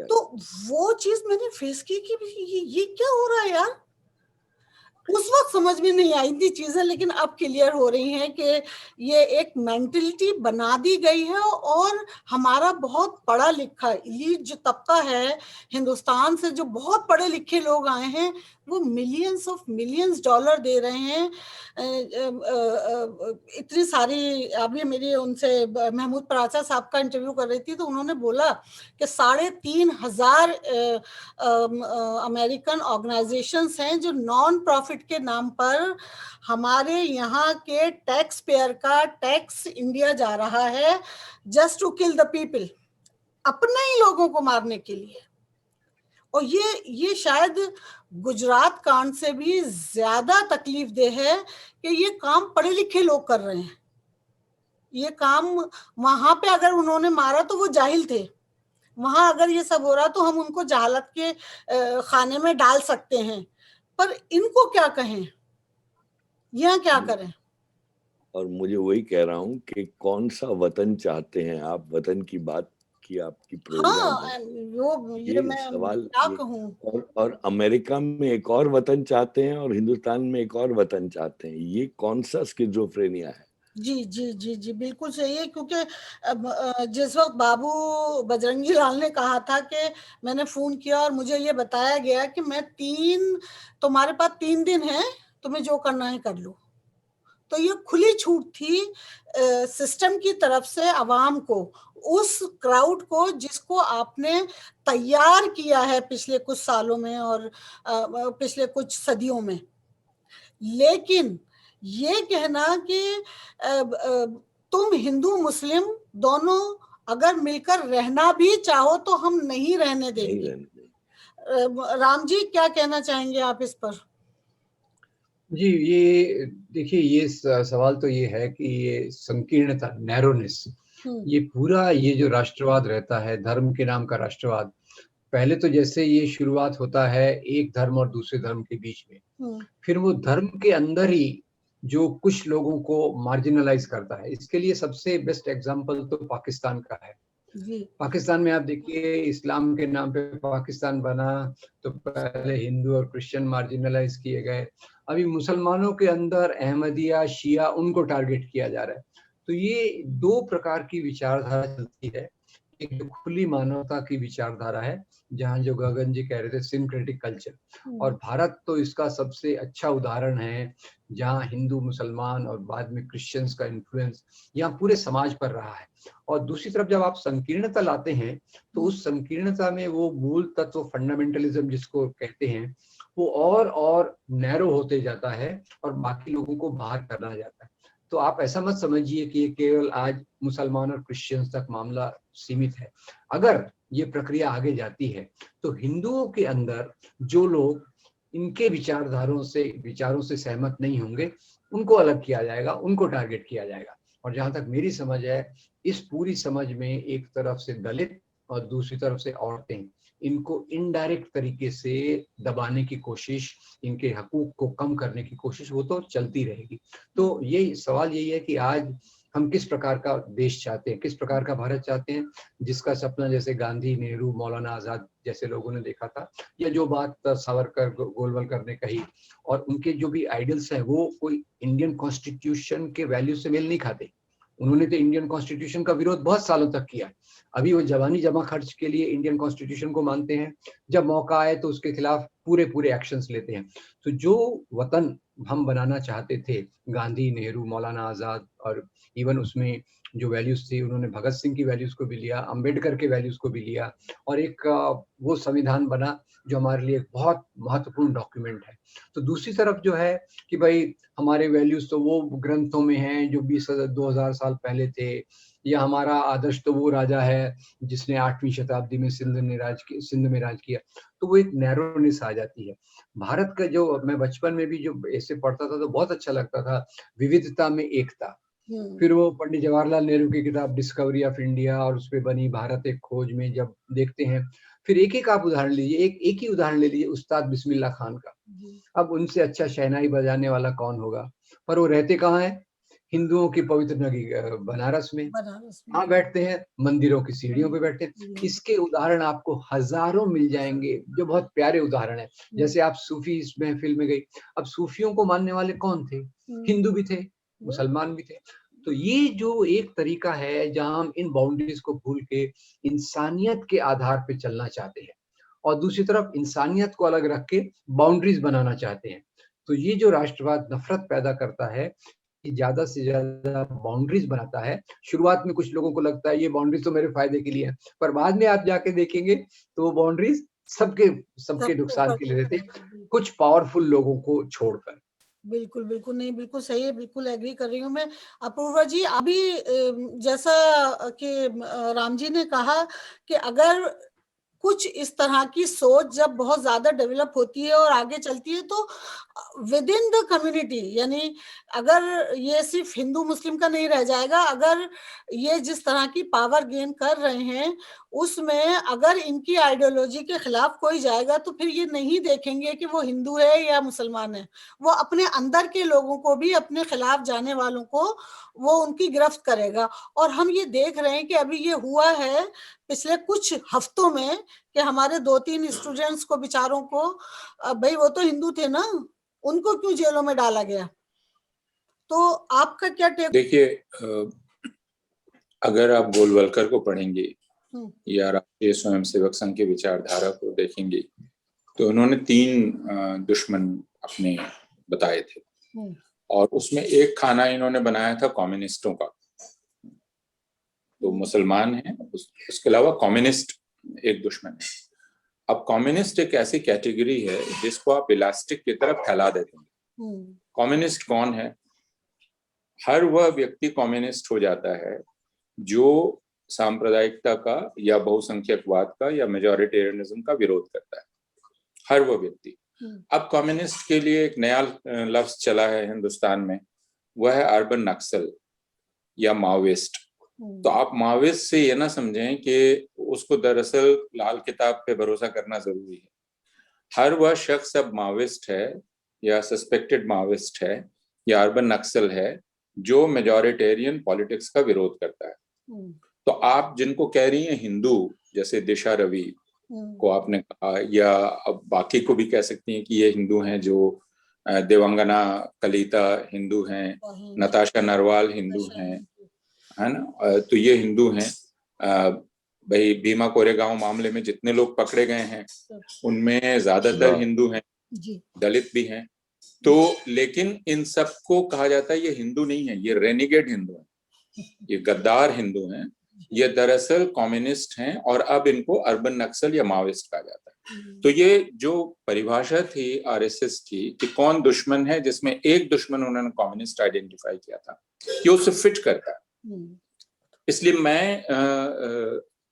तो वो चीज मैंने फेस की कि ये क्या हो रहा है यार। उस वक्त समझ में नहीं आई थी चीजें, लेकिन अब क्लियर हो रही हैं कि ये एक मेंटलिटी बना दी गई है। और हमारा बहुत पढ़ा लिखा एलीट जो तबका है हिंदुस्तान से, जो बहुत पढ़े लिखे लोग आए हैं, वो मिलियंस डॉलर दे रहे हैं। इतनी सारी, अभी मेरी उनसे महमूद पराचा साहब का इंटरव्यू कर रही थी, तो उन्होंने बोला कि 3,500 अमेरिकन ऑर्गेनाइजेशंस हैं जो नॉन प्रॉफिट के नाम पर हमारे यहाँ के टैक्स पेयर का टैक्स इंडिया जा रहा है, just to kill the people, अपने ही लोगों को मारने के लिए। और ये शायद गुजरात कांड से भी ज्यादा तकलीफ दे है कि ये काम पढ़े लिखे लोग कर रहे हैं। ये काम वहां पे अगर उन्होंने मारा तो वो जाहिल थे, वहां अगर ये सब हो रहा तो हम उनको जहालत के खाने में डाल सकते हैं, पर इनको क्या कहें, यहाँ क्या करें? और मुझे वही कह रहा हूँ कि कौन सा वतन चाहते हैं आप, वतन की बात की आपकी प्रोग्राम ये मैं सवाल क्या कहूँ। और अमेरिका में एक और वतन चाहते हैं और हिंदुस्तान में एक और वतन चाहते हैं, ये कौन सा स्किज़ोफ्रेनिया है? जी जी जी जी बिल्कुल सही है। क्योंकि जिस वक्त बाबू बजरंगी लाल ने कहा था कि मैंने फोन किया और मुझे ये बताया गया कि तुम्हारे पास 3 दिन है, तुम्हें जो करना है कर लो, तो ये खुली छूट थी सिस्टम की तरफ से अवाम को, उस क्राउड को जिसको आपने तैयार किया है पिछले कुछ सालों में और पिछले कुछ सदियों में। लेकिन ये कहना कि तुम हिंदू मुस्लिम दोनों अगर मिलकर रहना भी चाहो तो हम नहीं रहने देंगे। राम जी क्या कहना चाहेंगे आप इस पर? जी, ये देखिए, ये सवाल तो ये है कि ये संकीर्णता, नैरोनेस, ये पूरा ये जो राष्ट्रवाद रहता है, धर्म के नाम का राष्ट्रवाद, पहले तो जैसे ये शुरुआत होता है एक धर्म और दूसरे धर्म के बीच में, फिर वो धर्म के अंदर ही जो कुछ लोगों को मार्जिनलाइज करता है। इसके लिए सबसे बेस्ट एग्जांपल तो पाकिस्तान का है। पाकिस्तान में आप देखिए, इस्लाम के नाम पे पाकिस्तान बना तो पहले हिंदू और क्रिश्चियन मार्जिनलाइज किए गए, अभी मुसलमानों के अंदर अहमदिया, शिया, उनको टारगेट किया जा रहा है। तो ये 2 प्रकार की विचारधारा चलती है। एक जो खुली मानवता की विचारधारा है, जहाँ जो गगन जी कह रहे थे सिंक्रेटिक कल्चर, और भारत तो इसका सबसे अच्छा उदाहरण है, जहाँ हिंदू, मुसलमान और बाद में क्रिश्चियंस का इन्फ्लुएंस यहाँ पूरे समाज पर रहा है। और दूसरी तरफ जब आप संकीर्णता लाते हैं तो उस संकीर्णता में वो मूल तत्व फंडामेंटलिज्म जिसको कहते हैं, वो और नैरो होते जाता है और बाकी लोगों को बाहर करना जाता है। तो आप ऐसा मत समझिए कि ये केवल आज मुसलमान और क्रिश्चियंस तक मामला सीमित है। अगर ये प्रक्रिया आगे जाती है तो हिंदुओं के अंदर जो लोग इनके विचारों से सहमत नहीं होंगे उनको अलग किया जाएगा, उनको टारगेट किया जाएगा। और जहां तक मेरी समझ है, इस पूरी समझ में एक तरफ से दलित और दूसरी तरफ से औरतें, इनको इनडायरेक्ट तरीके से दबाने की कोशिश, इनके हकूक को कम करने की कोशिश वो तो चलती रहेगी। तो ये सवाल यही है कि आज हम किस प्रकार का देश चाहते हैं, किस प्रकार का भारत चाहते हैं, जिसका सपना जैसे गांधी, नेहरू, मौलाना आजाद जैसे लोगों ने देखा था, या जो बात सावरकर, गोलवलकर ने कही, और उनके जो भी आइडल्स हैं वो कोई इंडियन कॉन्स्टिट्यूशन के वैल्यू से मेल नहीं खाते। उन्होंने तो इंडियन कॉन्स्टिट्यूशन का विरोध बहुत सालों तक किया। अभी वो जवानी जमा खर्च के लिए इंडियन कॉन्स्टिट्यूशन को मानते हैं, जब मौका आए तो उसके खिलाफ पूरे एक्शंस लेते हैं। तो जो वतन हम बनाना चाहते थे, गांधी, नेहरू, मौलाना आजाद, और इवन उसमें जो वैल्यूज थी, उन्होंने भगत सिंह की वैल्यूज को भी लिया, अंबेडकर के वैल्यूज को भी लिया, और एक वो संविधान बना जो हमारे लिए बहुत महत्वपूर्ण डॉक्यूमेंट है। तो दूसरी तरफ जो है कि भाई हमारे वैल्यूज तो वो ग्रंथों में हैं जो 2000 साल पहले थे, या हमारा आदर्श तो वो राजा है जिसने 8वीं शताब्दी में सिंध में राज किया। तो वो एक नैरोनेस आ जाती है। भारत का जो, मैं बचपन में भी जो ऐसे पढ़ता था तो बहुत अच्छा लगता था, विविधता में एकता। फिर वो पंडित जवाहरलाल नेहरू की किताब डिस्कवरी ऑफ इंडिया, और उस पर बनी भारत एक खोज में जब देखते हैं, फिर एक आप उदाहरण लीजिए, एक ही उदाहरण ले लीजिए उस्ताद बिस्मिल्लाह खान का। अब उनसे अच्छा शहनाई बजाने वाला कौन होगा, पर वो रहते कहाँ हैं? हिंदुओं की पवित्र नगरी बनारस में। कहाँ बैठते हैं? मंदिरों की सीढ़ियों पे बैठते हैं। इसके उदाहरण आपको हजारों मिल जाएंगे जो बहुत प्यारे उदाहरण है। जैसे आप सूफी महफिल में गई, अब सूफियों को मानने वाले कौन थे? हिंदू भी थे, मुसलमान भी थे। तो ये जो एक तरीका है जहां हम इन बाउंड्रीज को भूल के इंसानियत के आधार पे चलना चाहते हैं, और दूसरी तरफ इंसानियत को अलग रख के बाउंड्रीज बनाना चाहते हैं। तो ये जो राष्ट्रवाद नफरत पैदा करता है, ये ज्यादा से ज्यादा बाउंड्रीज बनाता है। शुरुआत में कुछ लोगों को लगता है ये बाउंड्रीज तो मेरे फायदे के लिए है, पर बाद में आप जाके देखेंगे तो वो बाउंड्रीज सबके नुकसान के लिए रहते हैं, कुछ पावरफुल लोगों को छोड़कर। बिल्कुल, बिल्कुल नहीं, बिल्कुल सही है, बिल्कुल एग्री कर रही हूँ मैं। अपूर्वा जी, अभी जैसा कि राम जी ने कहा कि अगर कुछ इस तरह की सोच जब बहुत ज्यादा डेवलप होती है और आगे चलती है तो विद इन द कम्युनिटी, यानी अगर ये सिर्फ हिंदू मुस्लिम का नहीं रह जाएगा, अगर ये जिस तरह की पावर गेन कर रहे हैं उसमें अगर इनकी आइडियोलॉजी के खिलाफ कोई जाएगा तो फिर ये नहीं देखेंगे कि वो हिंदू है या मुसलमान है, वो अपने अंदर के लोगों को भी, अपने खिलाफ जाने वालों को वो उनकी गिरफ्त करेगा। और हम ये देख रहे हैं कि अभी ये हुआ है पिछले कुछ हफ्तों में कि हमारे 2-3 स्टूडेंट्स को बेचारों को, भाई वो तो हिंदू थे ना, उनको क्यों जेलों में डाला गया? तो आपका क्या टेक? देखिए, अगर आप गोलवलकर को पढ़ेंगे या राष्ट्रीय स्वयंसेवक संघ के विचारधारा को देखेंगे तो उन्होंने 3 दुश्मन अपने बताए थे, और उसमें एक खाना इन्होंने बनाया था कम्युनिस्टों का। तो मुसलमान हैं, उसके अलावा कम्युनिस्ट एक दुश्मन है। अब कम्युनिस्ट एक ऐसी कैटेगरी है जिसको आप इलास्टिक की तरफ फैला देते हैं। कम्युनिस्ट कौन है? हर वह व्यक्ति कम्युनिस्ट हो जाता है जो सांप्रदायिकता का या बहुसंख्यकवाद का या मेजॉरिटेरियनिज्म का विरोध करता है, हर वो व्यक्ति। अब कम्युनिस्ट के लिए एक नया लफ्ज चला है हिंदुस्तान में, वह है अर्बन नक्सल या माओइस्ट। तो आप माओइस्ट से ये ना समझें कि उसको दरअसल लाल किताब पे भरोसा करना जरूरी है। हर वह शख्स अब माओइस्ट है या सस्पेक्टेड माओइस्ट है या अर्बन नक्सल है जो मेजॉरिटेरियन पॉलिटिक्स का विरोध करता है। तो आप जिनको कह रही हैं हिंदू, जैसे दिशा रवि को आपने कहा, या अब बाकी को भी कह सकती हैं कि ये हिंदू हैं, जो देवंगना कलिता हिंदू हैं, नताशा नरवाल हिंदू हैं, है ना, तो ये हिंदू हैं। भाई भीमा कोरेगांव मामले में जितने लोग पकड़े गए हैं उनमें ज्यादातर हिंदू हैं, दलित भी हैं। तो लेकिन इन सबको कहा जाता है ये हिंदू नहीं है, ये रेनिगेड हिंदू हैं, ये गद्दार हिंदू हैं, ये दरअसल कम्युनिस्ट हैं, और अब इनको अर्बन नक्सल या माओइस्ट कहा जाता है। तो ये जो परिभाषा थी आरएसएस की कि कौन दुश्मन है, जिसमें एक दुश्मन उन्होंने कम्युनिस्ट आइडेंटिफाई किया था, ये उससे फिट करता है। इसलिए मैं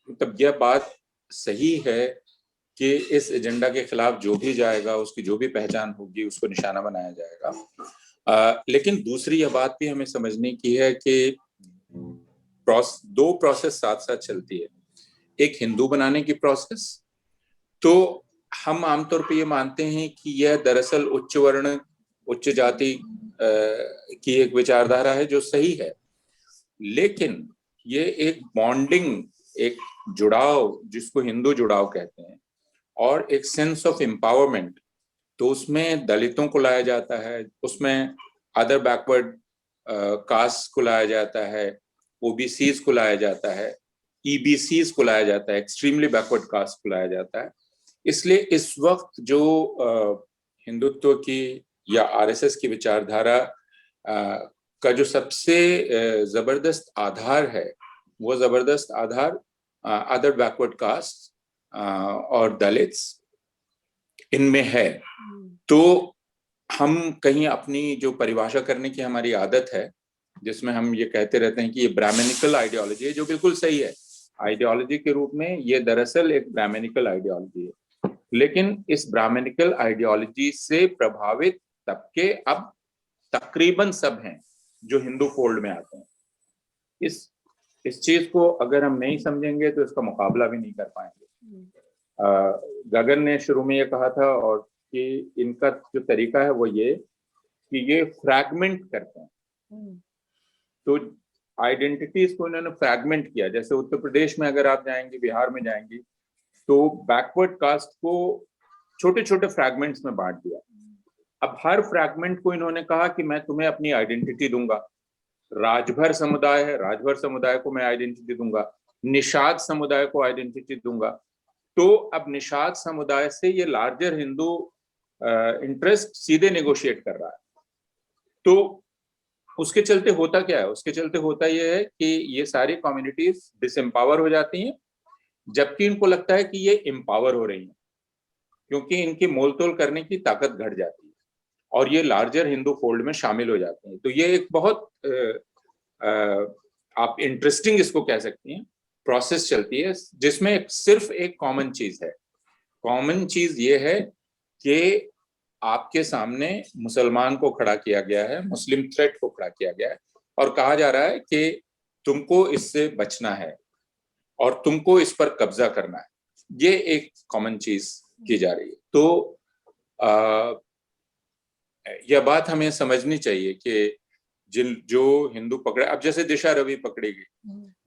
मतलब यह बात सही है कि इस एजेंडा के खिलाफ जो भी जाएगा, उसकी जो भी पहचान होगी, उसको निशाना बनाया जाएगा। लेकिन दूसरी यह बात भी हमें समझने की है कि दो प्रोसेस साथ साथ चलती है। एक हिंदू बनाने की प्रोसेस, तो हम आमतौर पे ये मानते हैं कि यह दरअसल उच्च वर्ण, उच्च जाति की एक विचारधारा है जो सही है, लेकिन ये एक बॉन्डिंग, एक जुड़ाव जिसको हिंदू जुड़ाव कहते हैं, और एक सेंस ऑफ एम्पावरमेंट, तो उसमें दलितों को लाया जाता है, उसमें अदर बैकवर्ड कास्ट को लाया जाता है, ओबीसीज को लाया जाता है, ईबीसीज को लाया जाता है, एक्सट्रीमली बैकवर्ड कास्ट को लाया जाता है। इसलिए इस वक्त जो हिंदुत्व की या आरएसएस की विचारधारा का जो सबसे जबरदस्त आधार है, वो जबरदस्त आधार अदर बैकवर्ड कास्ट और दलित्स इनमें है। तो हम कहीं अपनी जो परिभाषा करने की हमारी आदत है, जिसमें हम ये कहते रहते हैं कि ये ब्राह्मणिकल आइडियोलॉजी है, जो बिल्कुल सही है, आइडियोलॉजी के रूप में ये दरअसल एक ब्राह्मणिकल आइडियोलॉजी है, लेकिन इस ब्राह्मणिकल आइडियोलॉजी से प्रभावित तबके अब तकरीबन सब हैं जो हिंदू फोल्ड में आते हैं। इस चीज को अगर हम नहीं समझेंगे तो इसका मुकाबला भी नहीं कर पाएंगे। गगन ने शुरू में ये कहा था, और कि इनका जो तरीका है वो ये कि ये फ्रैगमेंट करते हैं। तो आइडेंटिटीज को इन्होंने फ्रैगमेंट किया। जैसे उत्तर प्रदेश में अगर आप जाएंगे, बिहार में जाएंगे, तो बैकवर्ड कास्ट को छोटे छोटे फ्रैगमेंट्स में बांट दिया। अब हर फ्रैगमेंट को इन्होंने कहा कि मैं तुम्हें अपनी आइडेंटिटी दूंगा। राजभर समुदाय है, राजभर समुदाय को मैं आइडेंटिटी दूंगा, निषाद समुदाय को आइडेंटिटी दूंगा। तो अब निषाद समुदाय से ये लार्जर हिंदू इंटरेस्ट सीधे नेगोशिएट कर रहा है। तो उसके चलते होता क्या है? उसके चलते होता यह है कि ये सारी कम्युनिटीज डिसएम्पावर हो जाती हैं, जबकि इनको लगता है कि ये एम्पावर हो रही हैं, क्योंकि इनकी मोलतोल करने की ताकत घट जाती है और ये लार्जर हिंदू फोल्ड में शामिल हो जाते हैं। तो ये एक बहुत आप इंटरेस्टिंग इसको कह सकती हैं प्रोसेस चलती है, जिसमें सिर्फ एक कॉमन चीज है। कॉमन चीज ये है कि आपके सामने मुसलमान को खड़ा किया गया है, मुस्लिम थ्रेट को खड़ा किया गया है, और कहा जा रहा है कि तुमको इससे बचना है और तुमको इस पर कब्जा करना है। ये एक कॉमन चीज की जा रही है। तो यह बात हमें समझनी चाहिए कि जो हिंदू पकड़े, अब जैसे दिशा रवि पकड़ी गई,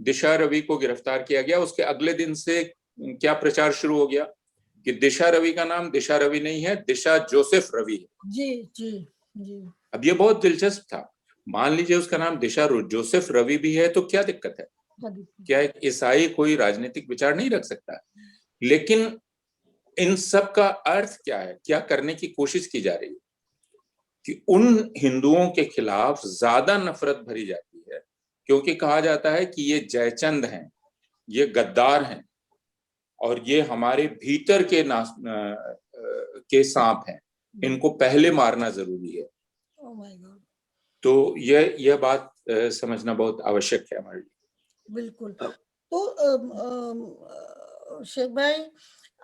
दिशा रवि को गिरफ्तार किया गया, उसके अगले दिन से क्या प्रचार शुरू हो गया कि दिशा रवि का नाम दिशा रवि नहीं है, दिशा जोसेफ रवि है। जी। अब ये बहुत दिलचस्प था। मान लीजिए उसका नाम दिशा जोसेफ रवि भी है, तो क्या दिक्कत है? क्या एक ईसाई कोई राजनीतिक विचार नहीं रख सकता? लेकिन इन सब का अर्थ क्या है? क्या करने की कोशिश की जा रही है कि उन हिंदुओं के खिलाफ ज्यादा नफरत भरी जाती है, क्योंकि कहा जाता है कि ये जयचंद हैं, ये गद्दार हैं, और ये हमारे भीतर के सांप हैं, इनको पहले मारना जरूरी है। तो यह बात समझना बहुत आवश्यक है हमारे लिए। बिल्कुल। तो शेख भाई,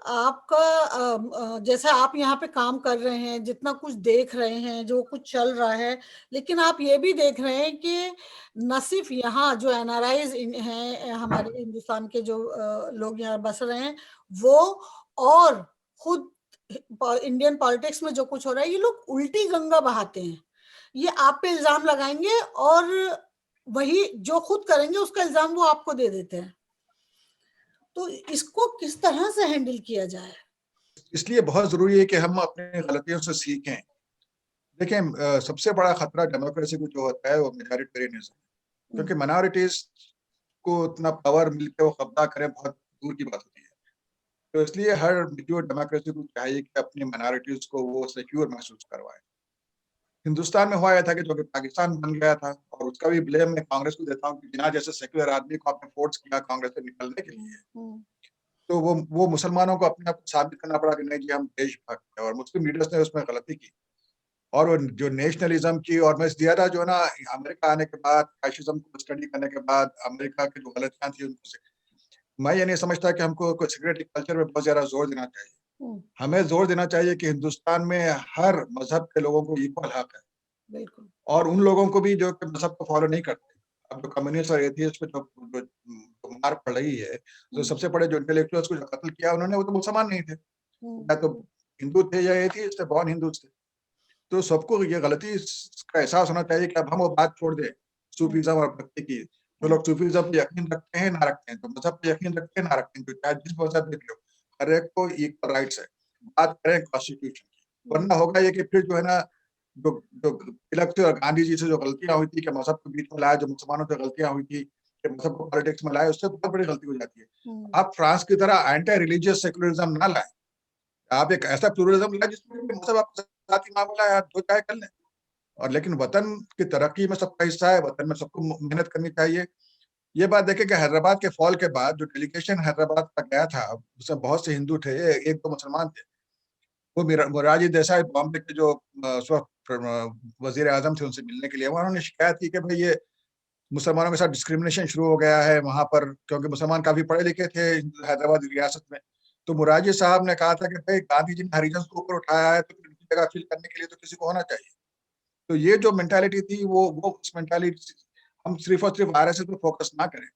आपका जैसा आप यहाँ पे काम कर रहे हैं, जितना कुछ देख रहे हैं, जो कुछ चल रहा है, लेकिन आप ये भी देख रहे हैं कि न सिर्फ यहाँ जो एनआरआईज हैं, हमारे हिंदुस्तान के जो लोग यहाँ बस रहे हैं वो, और खुद इंडियन पॉलिटिक्स में जो कुछ हो रहा है, ये लोग उल्टी गंगा बहाते हैं। ये आप पे इल्जाम लगाएंगे और वही जो खुद करेंगे उसका इल्जाम वो आपको दे देते हैं। तो इसको किस तरह से हैंडल किया जाए? इसलिए बहुत जरूरी है कि हम अपनी गलतियों से सीखें। देखें, सबसे बड़ा खतरा डेमोक्रेसी को जो होता है वो मेजॉरिटेरियनिज्म, क्योंकि माइनॉरिटीज को इतना पावर मिलकर वो कब्जा करें बहुत दूर की बात होती है। तो इसलिए हर जो डेमोक्रेसी को चाहिए कि अपनी माइनॉरिटीज को वो सिक्योर महसूस करवाए। हिंदुस्तान में हुआ था कि जो पाकिस्तान बन गया था, और उसका भी ब्लेम मैं कांग्रेस को देता हूँ कि जिन्ना जैसे सेक्युलर आदमी को आपने फोर्स किया कांग्रेस से निकलने के लिए। तो वो मुसलमानों को अपने आप को साबित करना पड़ा कि नहीं जी हम देशभक्त हैं, और मुस्लिम लीडर्स ने उसमें गलती की। और वो जो नेशनलिज्म की, और मैं ज्यादा जो है ना अमेरिका आने के बाद, फैशिज्म को स्टडी करने के बाद, अमेरिका की जो गलतियां थी उनको मैं ये नहीं समझता कि हमको कोई सेक्रेटरी कल्चर में बहुत ज्यादा जोर देना चाहिए। हमें जोर देना चाहिए कि हिंदुस्तान में हर मजहब के लोगों को इक्वल हक है, बिल्कुल। और उन लोगों को भी जो मजहब को फॉलो नहीं करते। अब जो कम्युनिस्ट और एथियस्ट पे जो मार पड़ रही है, तो सबसे बड़े जो इंटेलेक्चुअल्स को जो कत्ल किया उन्होंने, वो तो मुसलमान नहीं थे, या तो हिंदू थे या एथियस्ट थे, बॉर्न हिंदूज थे। तो सबको ये गलती का एहसास होना चाहिए कि अब हम वो बात छोड़ दें सूफीज्म और भक्ति की। जो लोग सूफीज्म पे यकीन रखते हैं ना रखते हैं, तो मजहब पे यकीन रखते हैं ना रखते हैं, तो चाहे जिस मजहब देख लो, हर एक को इक्वल राइट्स है। बात करें कॉन्स्टिट्यूशन की, वरना होगा ये कि फिर जो है ना, जो जो तिलक थे और गांधी जी से जो गलतियां हुई थी कि मजहब को बीच में लाया, जो मुसलमानों से गलतियां हुई थी कि मजहब को पॉलिटिक्स में लाए, उससे बहुत बड़ी गलती हो जाती है। आप फ्रांस की तरह एंटी रिलीजियस सेकुलरिज्म ना लाए, आप एक ऐसा प्लूरलिज्म लाए जिसमें मजहब आपके साथ ही मामला है, जो चाहे कर लें। और लेकिन वतन की तरक्की में सबका हिस्सा है, वतन में सबको मेहनत करनी चाहिए। ये बात देखें कि हैदराबाद के फॉल के बाद जो डेलीगेशन हैदराबाद का गया था, उसमें बहुत से हिंदू थे, एक दो मुसलमान थे। वो मोरारजी देसाई बॉम्बे के जो वजीर आजम थे, उनसे मिलने के लिए उन्होंने शिकायत की कि भाई ये मुसलमानों के साथ डिस्क्रिमिनेशन शुरू हो गया है वहां पर, क्योंकि मुसलमान काफी पढ़े लिखे थे हैदराबाद रियासत में। तो मोरारजी साहब ने कहा था कि भाई गांधी जी ने हरिजन को ऊपर उठाया है, तो उनकी जगह फिल करने के लिए तो किसी को होना चाहिए। तो ये जो मेंटालिटी थी, वो उस मेंटालिटी, हम सिर्फ और सिर्फ आरएसएस पे फोकस ना करें।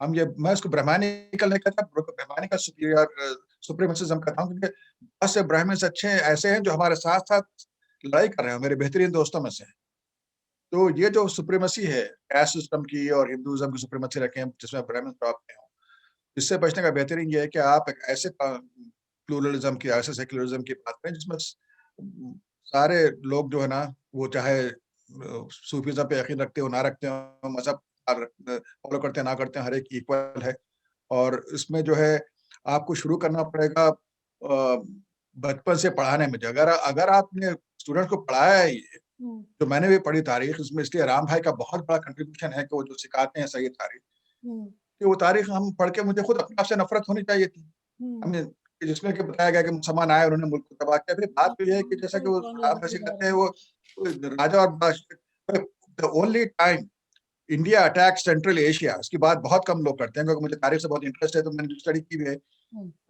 हम ये, मैं इसको ब्राह्मणिकल नहीं कहता, ब्राह्मणिकल सुपीरियर सुप्रीमेसिज्म कहता हूँ, क्योंकि बहुत से ब्राह्मण्स अच्छे ऐसे हैं जो हमारे साथ साथ लड़ाई कर रहे हैं, मेरे बेहतरीन दोस्तों में से हैं। तो ये जो सुप्रीमेसी है कैस्ट सिस्टम की और हिंदुइज्म की सुप्रीमेसी रखें जिसमें ब्राह्मण टॉप पे हो, इससे बचने का बेहतरीन ये है कि आप एक ऐसे प्लूरलिज्म की, ऐसे सेक्युलरिज्म की बात करें जिसमें सारे लोग जो है ना, वो चाहे सूफीज्म पे यकीन रखते हो ना रखते हो, मजहब फॉलो करते ना करते हैं, हर एक इक्वल है। और इसमें जो है आपको शुरू करना पड़ेगा बचपन से पढ़ाने में। अगर आपने स्टूडेंट को पढ़ाया है, ये जो मैंने भी पढ़ी तारीख, उसमें इसलिए राम भाई का बहुत बड़ा कंट्रीब्यूशन है कि वो जो सिखाते हैं सही तारीख, कि वो तारीख हम पढ़ के मुझे खुद अपने आप से नफरत होनी चाहिए थी। हमने जिसमें कि बताया गया कि मुसलमान आए, उन्होंने मुल्क को तबाह किया। फिर बात तो ये है कि जैसा कि वो राम भाई कहते हैं, वो राजा और the only time India attack central Asia, इसकी बात बहुत कम लोग करते हैं, क्योंकि मुझे तारीख से बहुत इंटरेस्ट है, तो मैंने स्टडी की भी है।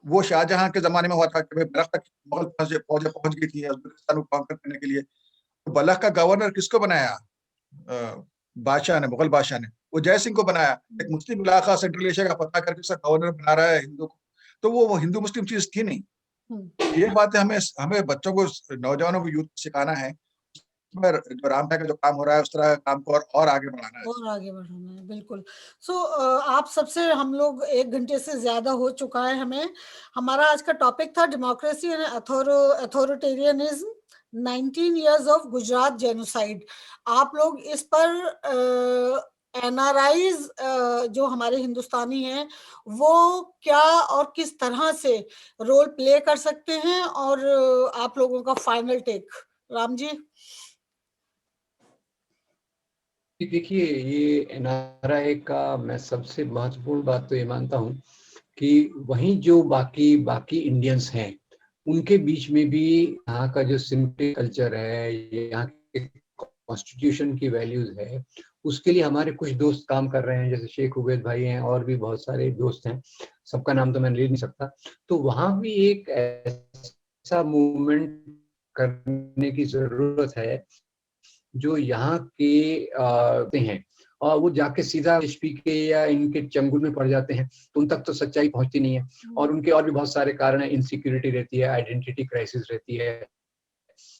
वो शाहजहां के जमाने में हुआ था कि बलख तक मुगल फौजें पहुंच गई थी उज्बेकिस्तान को कॉन्कर करने के लिए। तो बलख का गवर्नर किसको बनाया? बादशाह ने, मुगल बादशाह ने, वो जय सिंह को बनाया। एक मुस्लिम इलाका सेंट्रल एशिया का पता करके उसका गवर्नर बना रहा है हिंदू को, तो वो हिंदू मुस्लिम चीज थी नहीं। ये बातें हमें बच्चों को, नौजवानों को, यूथ सिखाना है। जो राम भाई का जो काम हो रहा है, उस तरह का काम को और आगे बढ़ाना है, और आगे बढ़ाना है। बिल्कुल। आप सबसे, हम लोग 1 घंटे से ज्यादा हो चुका है। हमारा आज का टॉपिक था democracy and authoritarianism, 19 years of Gujarat genocide. आप लोग इस पर एनआरआईज जो हमारे हिंदुस्तानी हैं, वो क्या और किस तरह से रोल प्ले कर सकते हैं, और आप लोगों का फाइनल टेक, राम जी। देखिए, ये एनआरआई का मैं सबसे महत्वपूर्ण बात तो ये मानता हूँ कि वहीं जो बाकी इंडियंस हैं, उनके बीच में भी यहाँ का जो सिम्पल कल्चर है, यहाँ के कॉन्स्टिट्यूशन की वैल्यूज है, उसके लिए हमारे कुछ दोस्त काम कर रहे हैं, जैसे शेख उबैद भाई हैं, और भी बहुत सारे दोस्त हैं, सबका नाम तो मैं ले नहीं सकता। तो वहां भी एक ऐसा मूवमेंट करने की जरूरत है जो यहाँ के हैं, और वो जाके सीधा एचपी के या इनके चंगुल में पड़ जाते हैं, तो उन तक तो सच्चाई पहुंचती नहीं है। और उनके और भी बहुत सारे कारण है, इनसिक्योरिटी रहती है, आइडेंटिटी क्राइसिस रहती है,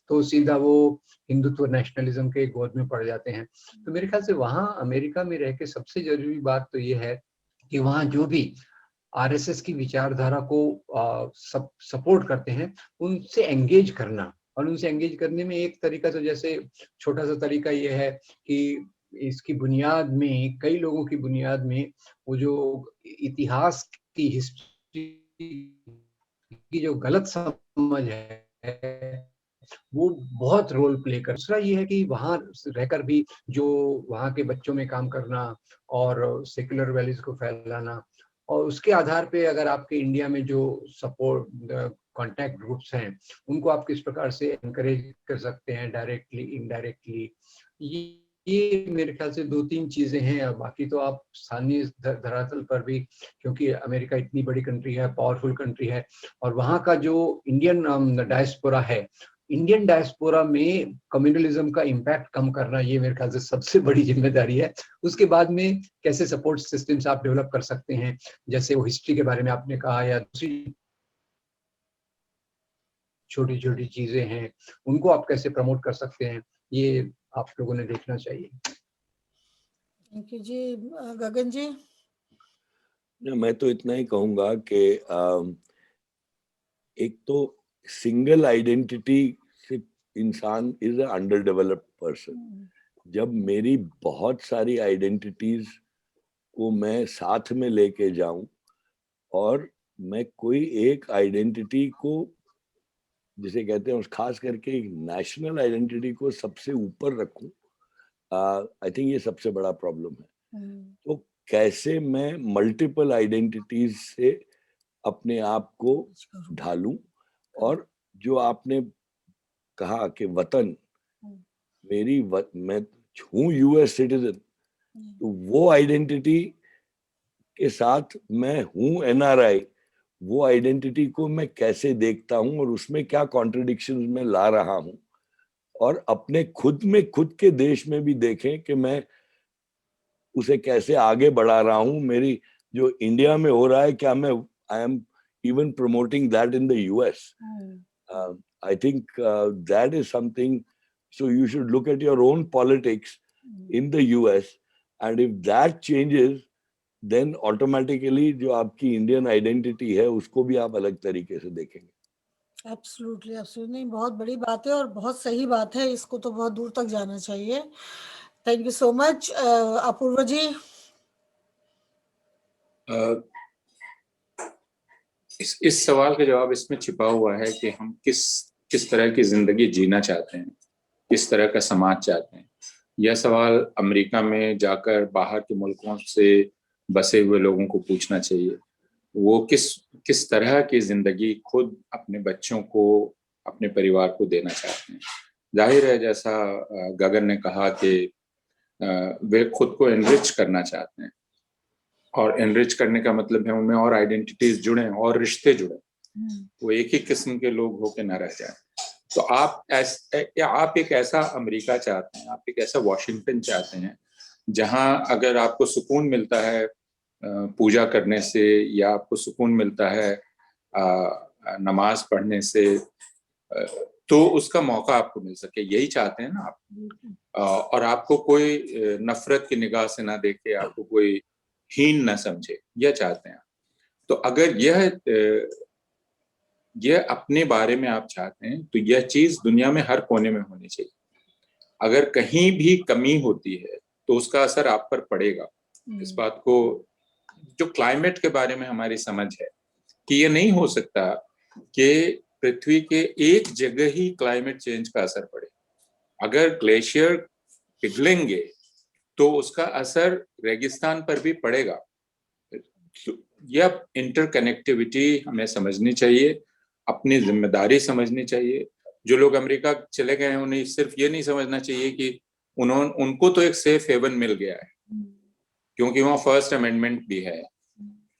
तो सीधा वो हिंदुत्व नेशनलिज्म के गोद में पड़ जाते हैं। तो मेरे ख्याल से वहाँ अमेरिका में रह के सबसे जरूरी बात तो ये है कि वहाँ जो भी आरएसएस की विचारधारा को सपोर्ट करते हैं, उनसे एंगेज करना। और उनसे एंगेज करने में एक तरीका, तो जैसे छोटा सा तरीका ये है कि इसकी बुनियाद में, कई लोगों की बुनियाद में, वो जो इतिहास की हिस्ट्री की जो गलत समझ है, वो बहुत रोल प्ले कर। दूसरा ये है कि वहां रहकर भी जो वहां के बच्चों में काम करना और सेक्युलर वैल्यूज को फैलाना और उसके आधार पे अगर आपके इंडिया में जो सपोर्ट कॉन्टैक्ट ग्रुप्स हैं उनको आप किस प्रकार से एनकरेज कर सकते हैं, डायरेक्टली इनडायरेक्टली, ये मेरे ख्याल से 2-3 चीजें हैं। और बाकी तो आप स्थानीय धरातल पर भी, क्योंकि अमेरिका इतनी बड़ी कंट्री है, पावरफुल कंट्री है, और वहाँ का जो इंडियन डायस्पोरा है, इंडियन डायस्पोरा में कम्युनलिज्म का इम्पैक्ट कम करना, ये मेरे ख्याल से सबसे बड़ी जिम्मेदारी है। उसके बाद में कैसे सपोर्ट सिस्टम्स आप डेवलप कर सकते हैं, जैसे वो हिस्ट्री के बारे में आपने कहा, या दूसरी छोटी छोटी चीजें हैं, उनको आप कैसे प्रमोट कर सकते हैं, ये आप लोगों ने देखना चाहिए। थैंक यू जी। गगन जी? मैं तो इतना ही कहूंगा कि एक तो सिंगल आइडेंटिटी से इंसान is a under developed person. जब मेरी बहुत सारी आइडेंटिटीज को मैं साथ में लेके जाऊं और मैं कोई एक आइडेंटिटी को, जिसे कहते हैं, खास करके एक नेशनल आइडेंटिटी को सबसे ऊपर रखूं, आई थिंक ये सबसे बड़ा प्रॉब्लम है। तो कैसे मैं मल्टीपल आइडेंटिटीज से अपने आप को ढालूं, और जो आपने कहा कि वतन, मैं हूँ यूएस सिटीजन, तो वो आइडेंटिटी के साथ मैं हूँ एनआरआई, वो आइडेंटिटी को मैं कैसे देखता हूँ और उसमें क्या कॉन्ट्रडिक्शंस मैं ला रहा हूँ, और अपने खुद में, खुद के देश में भी देखें कि मैं उसे कैसे आगे बढ़ा रहा हूँ। मेरी जो इंडिया में हो रहा है, क्या मैं I am even promoting that in the US. I think that is something. So you should look at your own politics in the US, and if that changes, then automatically जो आपकी Indian identity है उसको भी आप अलग तरीके से देखेंगे। एब्सोल्युटली, एब्सोल्युटली, नहीं, बहुत बड़ी बात है और बहुत सही बात है, इसको तो बहुत दूर तक जाना चाहिए। Thank you so much. Apurva ji? इस सवाल का जवाब इसमें छिपा हुआ है कि हम किस तरह की जिंदगी जीना चाहते हैं, किस तरह का समाज चाहते हैं। यह सवाल अमेरिका में जाकर बाहर के मुल्कों से बसे हुए लोगों को पूछना चाहिए। वो किस तरह की जिंदगी खुद अपने बच्चों को, अपने परिवार को देना चाहते हैं। जाहिर है, जैसा गगन ने कहा कि वे खुद को एनरिच करना चाहते हैं, और एनरिच करने का मतलब है उनमें और आइडेंटिटीज जुड़े और रिश्ते जुड़े, वो एक ही किस्म के लोग होके न रह जाए। तो आप एक ऐसा अमेरिका चाहते हैं, आप एक ऐसा वॉशिंगटन चाहते हैं जहां अगर आपको सुकून मिलता है पूजा करने से, या आपको सुकून मिलता है नमाज पढ़ने से, तो उसका मौका आपको मिल सके, यही चाहते हैं ना आप। और आपको कोई नफरत की निगाह से ना देखे, आपको कोई हीन न समझे, यह चाहते हैं। तो अगर यह अपने बारे में आप चाहते हैं, तो यह चीज दुनिया में हर कोने में होनी चाहिए। अगर कहीं भी कमी होती है तो उसका असर आप पर पड़ेगा। इस बात को, जो क्लाइमेट के बारे में हमारी समझ है कि ये नहीं हो सकता कि पृथ्वी के एक जगह ही क्लाइमेट चेंज का असर पड़े। अगर ग्लेशियर पिघलेंगे तो उसका असर रेगिस्तान पर भी पड़ेगा। यह इंटरकनेक्टिविटी हमें समझनी चाहिए, अपनी जिम्मेदारी समझनी चाहिए। जो लोग अमेरिका चले गए हैं उन्हें सिर्फ ये नहीं समझना चाहिए कि उनको तो एक सेफ हेवन मिल गया है, क्योंकि वहाँ फर्स्ट अमेंडमेंट भी है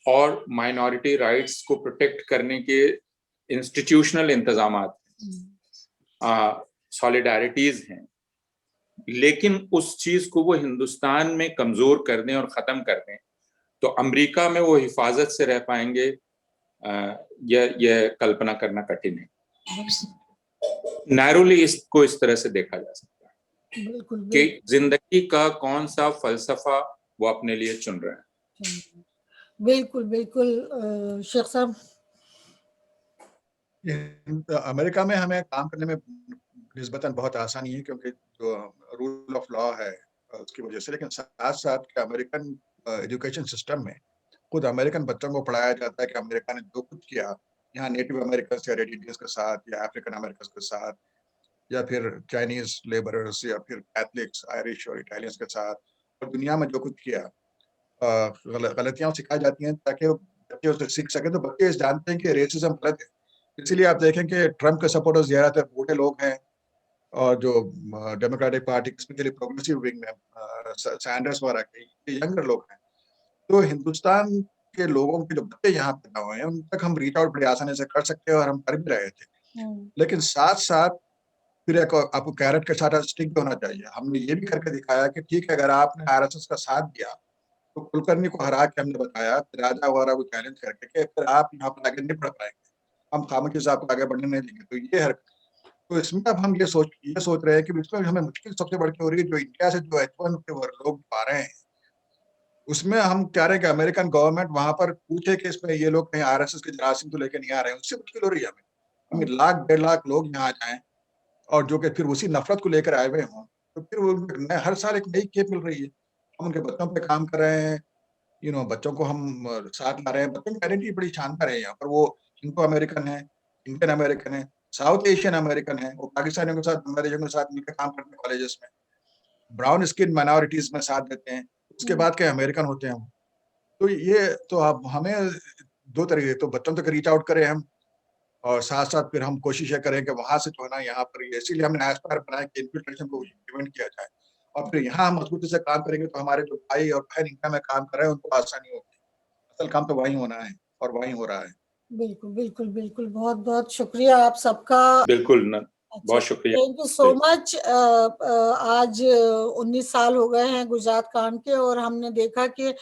और माइनॉरिटी राइट्स को प्रोटेक्ट करने के इंस्टीट्यूशनल इंतजामात, सॉलिडारिटीज हैं। लेकिन उस चीज को वो हिंदुस्तान में कमजोर कर दें और खत्म कर दें, तो अमेरिका में वो हिफाजत से रह पाएंगे, यह कल्पना करना कठिन है। नैरोली इसको इस तरह से देखा जा सकता है बिल्कुल, कि जिंदगी का कौन सा फलसफा वो अपने लिए चुन रहे हैं। बिल्कुल बिल्कुल। शेख साहब? अमेरिका में हमें काम करने में निस्बतन बहुत आसानी है, क्योंकि जो रूल ऑफ लॉ है उसकी वजह से। लेकिन साथ साथ अमेरिकन एजुकेशन सिस्टम में खुद अमेरिकन बच्चों को पढ़ाया जाता है कि अमेरिका ने जो कुछ किया यहाँ नेटिव अमेरिकन या रेड इंडियंस के साथ, या अफ्रीकन अमेरिकन के साथ, या फिर चाइनीज लेबरर्स, या फिर कैथलिक्स, आयरिश और इटालियंस के साथ, और दुनिया में जो कुछ किया गलतियां सिखाई जाती हैं ताकि वो बच्चे उससे सीख सके। तो बच्चे जानते हैं कि रेसिज्म गलत है। इसीलिए आप देखें कि ट्रम्प के सपोर्टर्स ज्यादातर बूढ़े लोग हैं, और जो democratic party specially progressive wing में सैंडर्स वगैरह के यंगर लोग हैं। तो हिंदुस्तान के लोगों के जो बच्चे यहाँ पैदा हुए हैं उन तक हम रीच आउट बड़ी आसानी से कर सकते हैं, और हम कर भी रहे थे। लेकिन साथ साथ फिर एक आपको कैरेट के साथ स्टिक भी होना चाहिए। हमने ये भी करके दिखाया कि ठीक है, अगर आपने आरएसएस का साथ दिया तो कुलकर्णी को हरा के हमने बताया, राजा वगैरह को चैलेंज करके कि फिर आप यहाँ पर आगे नहीं बढ़ पाएंगे, हम खामोशी से आपको आगे बढ़ने नहीं देंगे। तो ये हरकत, तो इसमें अब हम ये सोच रहे हैं कि इसमें हमें मुश्किल सबसे बड़ी हो रही है, जो इंडिया से जो H1 के लोग आ रहे हैं, उसमें हम कह रहे हैं कि अमेरिकन गवर्नमेंट वहां पर पूछे कि इसमें ये लोग कहीं आरएसएस के जरासीम तो लेके नहीं आ रहे हैं। उससे मुश्किल हो रही है हमें 1 लाख 1.5 लाख लोग यहाँ आ जाएं और जो कि फिर उसी नफरत को लेकर आए हुए हों, तो फिर वो हर साल एक नई खेप मिल रही है। हम उनके बच्चों पे काम कर रहे हैं, बच्चों को हम साथ ला रहे हैं। बच्चों की आइडेंटिटी बड़ी शानदार है यहाँ पर। वो इंडो अमेरिकन है, इंडियन अमेरिकन है, साउथ एशियन अमेरिकन है, वो पाकिस्तानियों के साथ, बांग्लादेशियों के साथ मिलकर काम करते हैं कॉलेजेस में, ब्राउन स्किन माइनॉरिटीज में साथ देते हैं, उसके बाद के अमेरिकन होते हैं। तो ये तो अब हमें 2 तरीके, तो बच्चों तक रीच आउट करें हम, और साथ साथ फिर हम कोशिश ये करें कि वहां से जो है ना यहाँ पर, इसीलिए हमने एस्पायर बनाया कि इन्फिल्ट्रेशन को इम्प्लीमेंट किया जाए, और फिर यहाँ हम मजबूती से काम करेंगे तो हमारे जो भाई और बहन इंडिया में काम कर रहे हैं उनको आसानी होगी। असल काम तो वहीं होना है और वहीं हो रहा है। बिल्कुल बिल्कुल बिल्कुल, बहुत बहुत शुक्रिया आप सबका। बिल्कुल ना, बहुत शुक्रिया, थैंक यू सो मच। आज 19 साल हो गए हैं गुजरात कांड के, और हमने देखा कि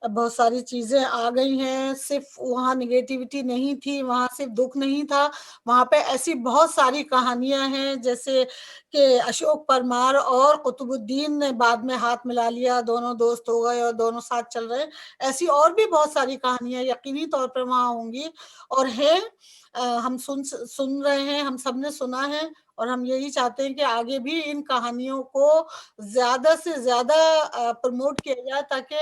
बहुत सारी चीजें आ गई हैं। सिर्फ वहाँ निगेटिविटी नहीं थी, वहाँ सिर्फ दुख नहीं था, वहाँ पे ऐसी बहुत सारी कहानियां हैं, जैसे कि अशोक परमार और कुतुबुद्दीन ने बाद में हाथ मिला लिया, दोनों दोस्त हो गए और दोनों साथ चल रहे। ऐसी और भी बहुत सारी कहानियां यकीनी तौर पर वहाँ होंगी और हैं। हम सुन रहे हैं, हम सबने सुना है, और हम यही चाहते हैं कि आगे भी इन कहानियों को ज्यादा से ज्यादा प्रमोट किया जाए, ताकि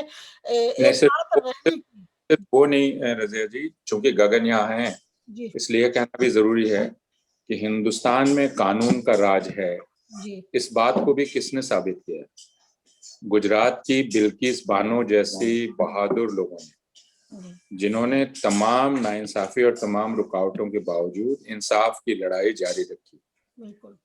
एक साथ रहने की। वो नहीं रजिया जी, चूंकि गगन यहाँ है इसलिए कहना भी जरूरी है कि हिंदुस्तान में कानून का राज है जी। इस बात को भी किसने साबित किया? गुजरात की बिल्किस बानो जैसी बहादुर लोगों ने, जिन्होंने तमाम नाइंसाफी और तमाम रुकावटों के बावजूद इंसाफ की लड़ाई जारी रखी।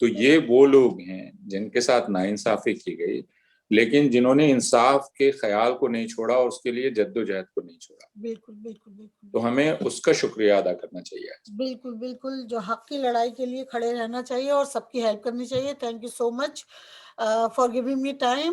तो ये वो लोग हैं जिनके साथ नाइंसाफी की गई, लेकिन जिन्होंने इंसाफ के ख्याल को नहीं छोड़ा और उसके लिए जद्दोजहद को नहीं छोड़ा। बिल्कुल बिल्कुल बिल्कुल। तो हमें उसका शुक्रिया अदा करना चाहिए। बिल्कुल बिल्कुल, जो हक की लड़ाई के लिए खड़े रहना चाहिए और सबकी हेल्प करनी चाहिए। Thank you so much for giving me time.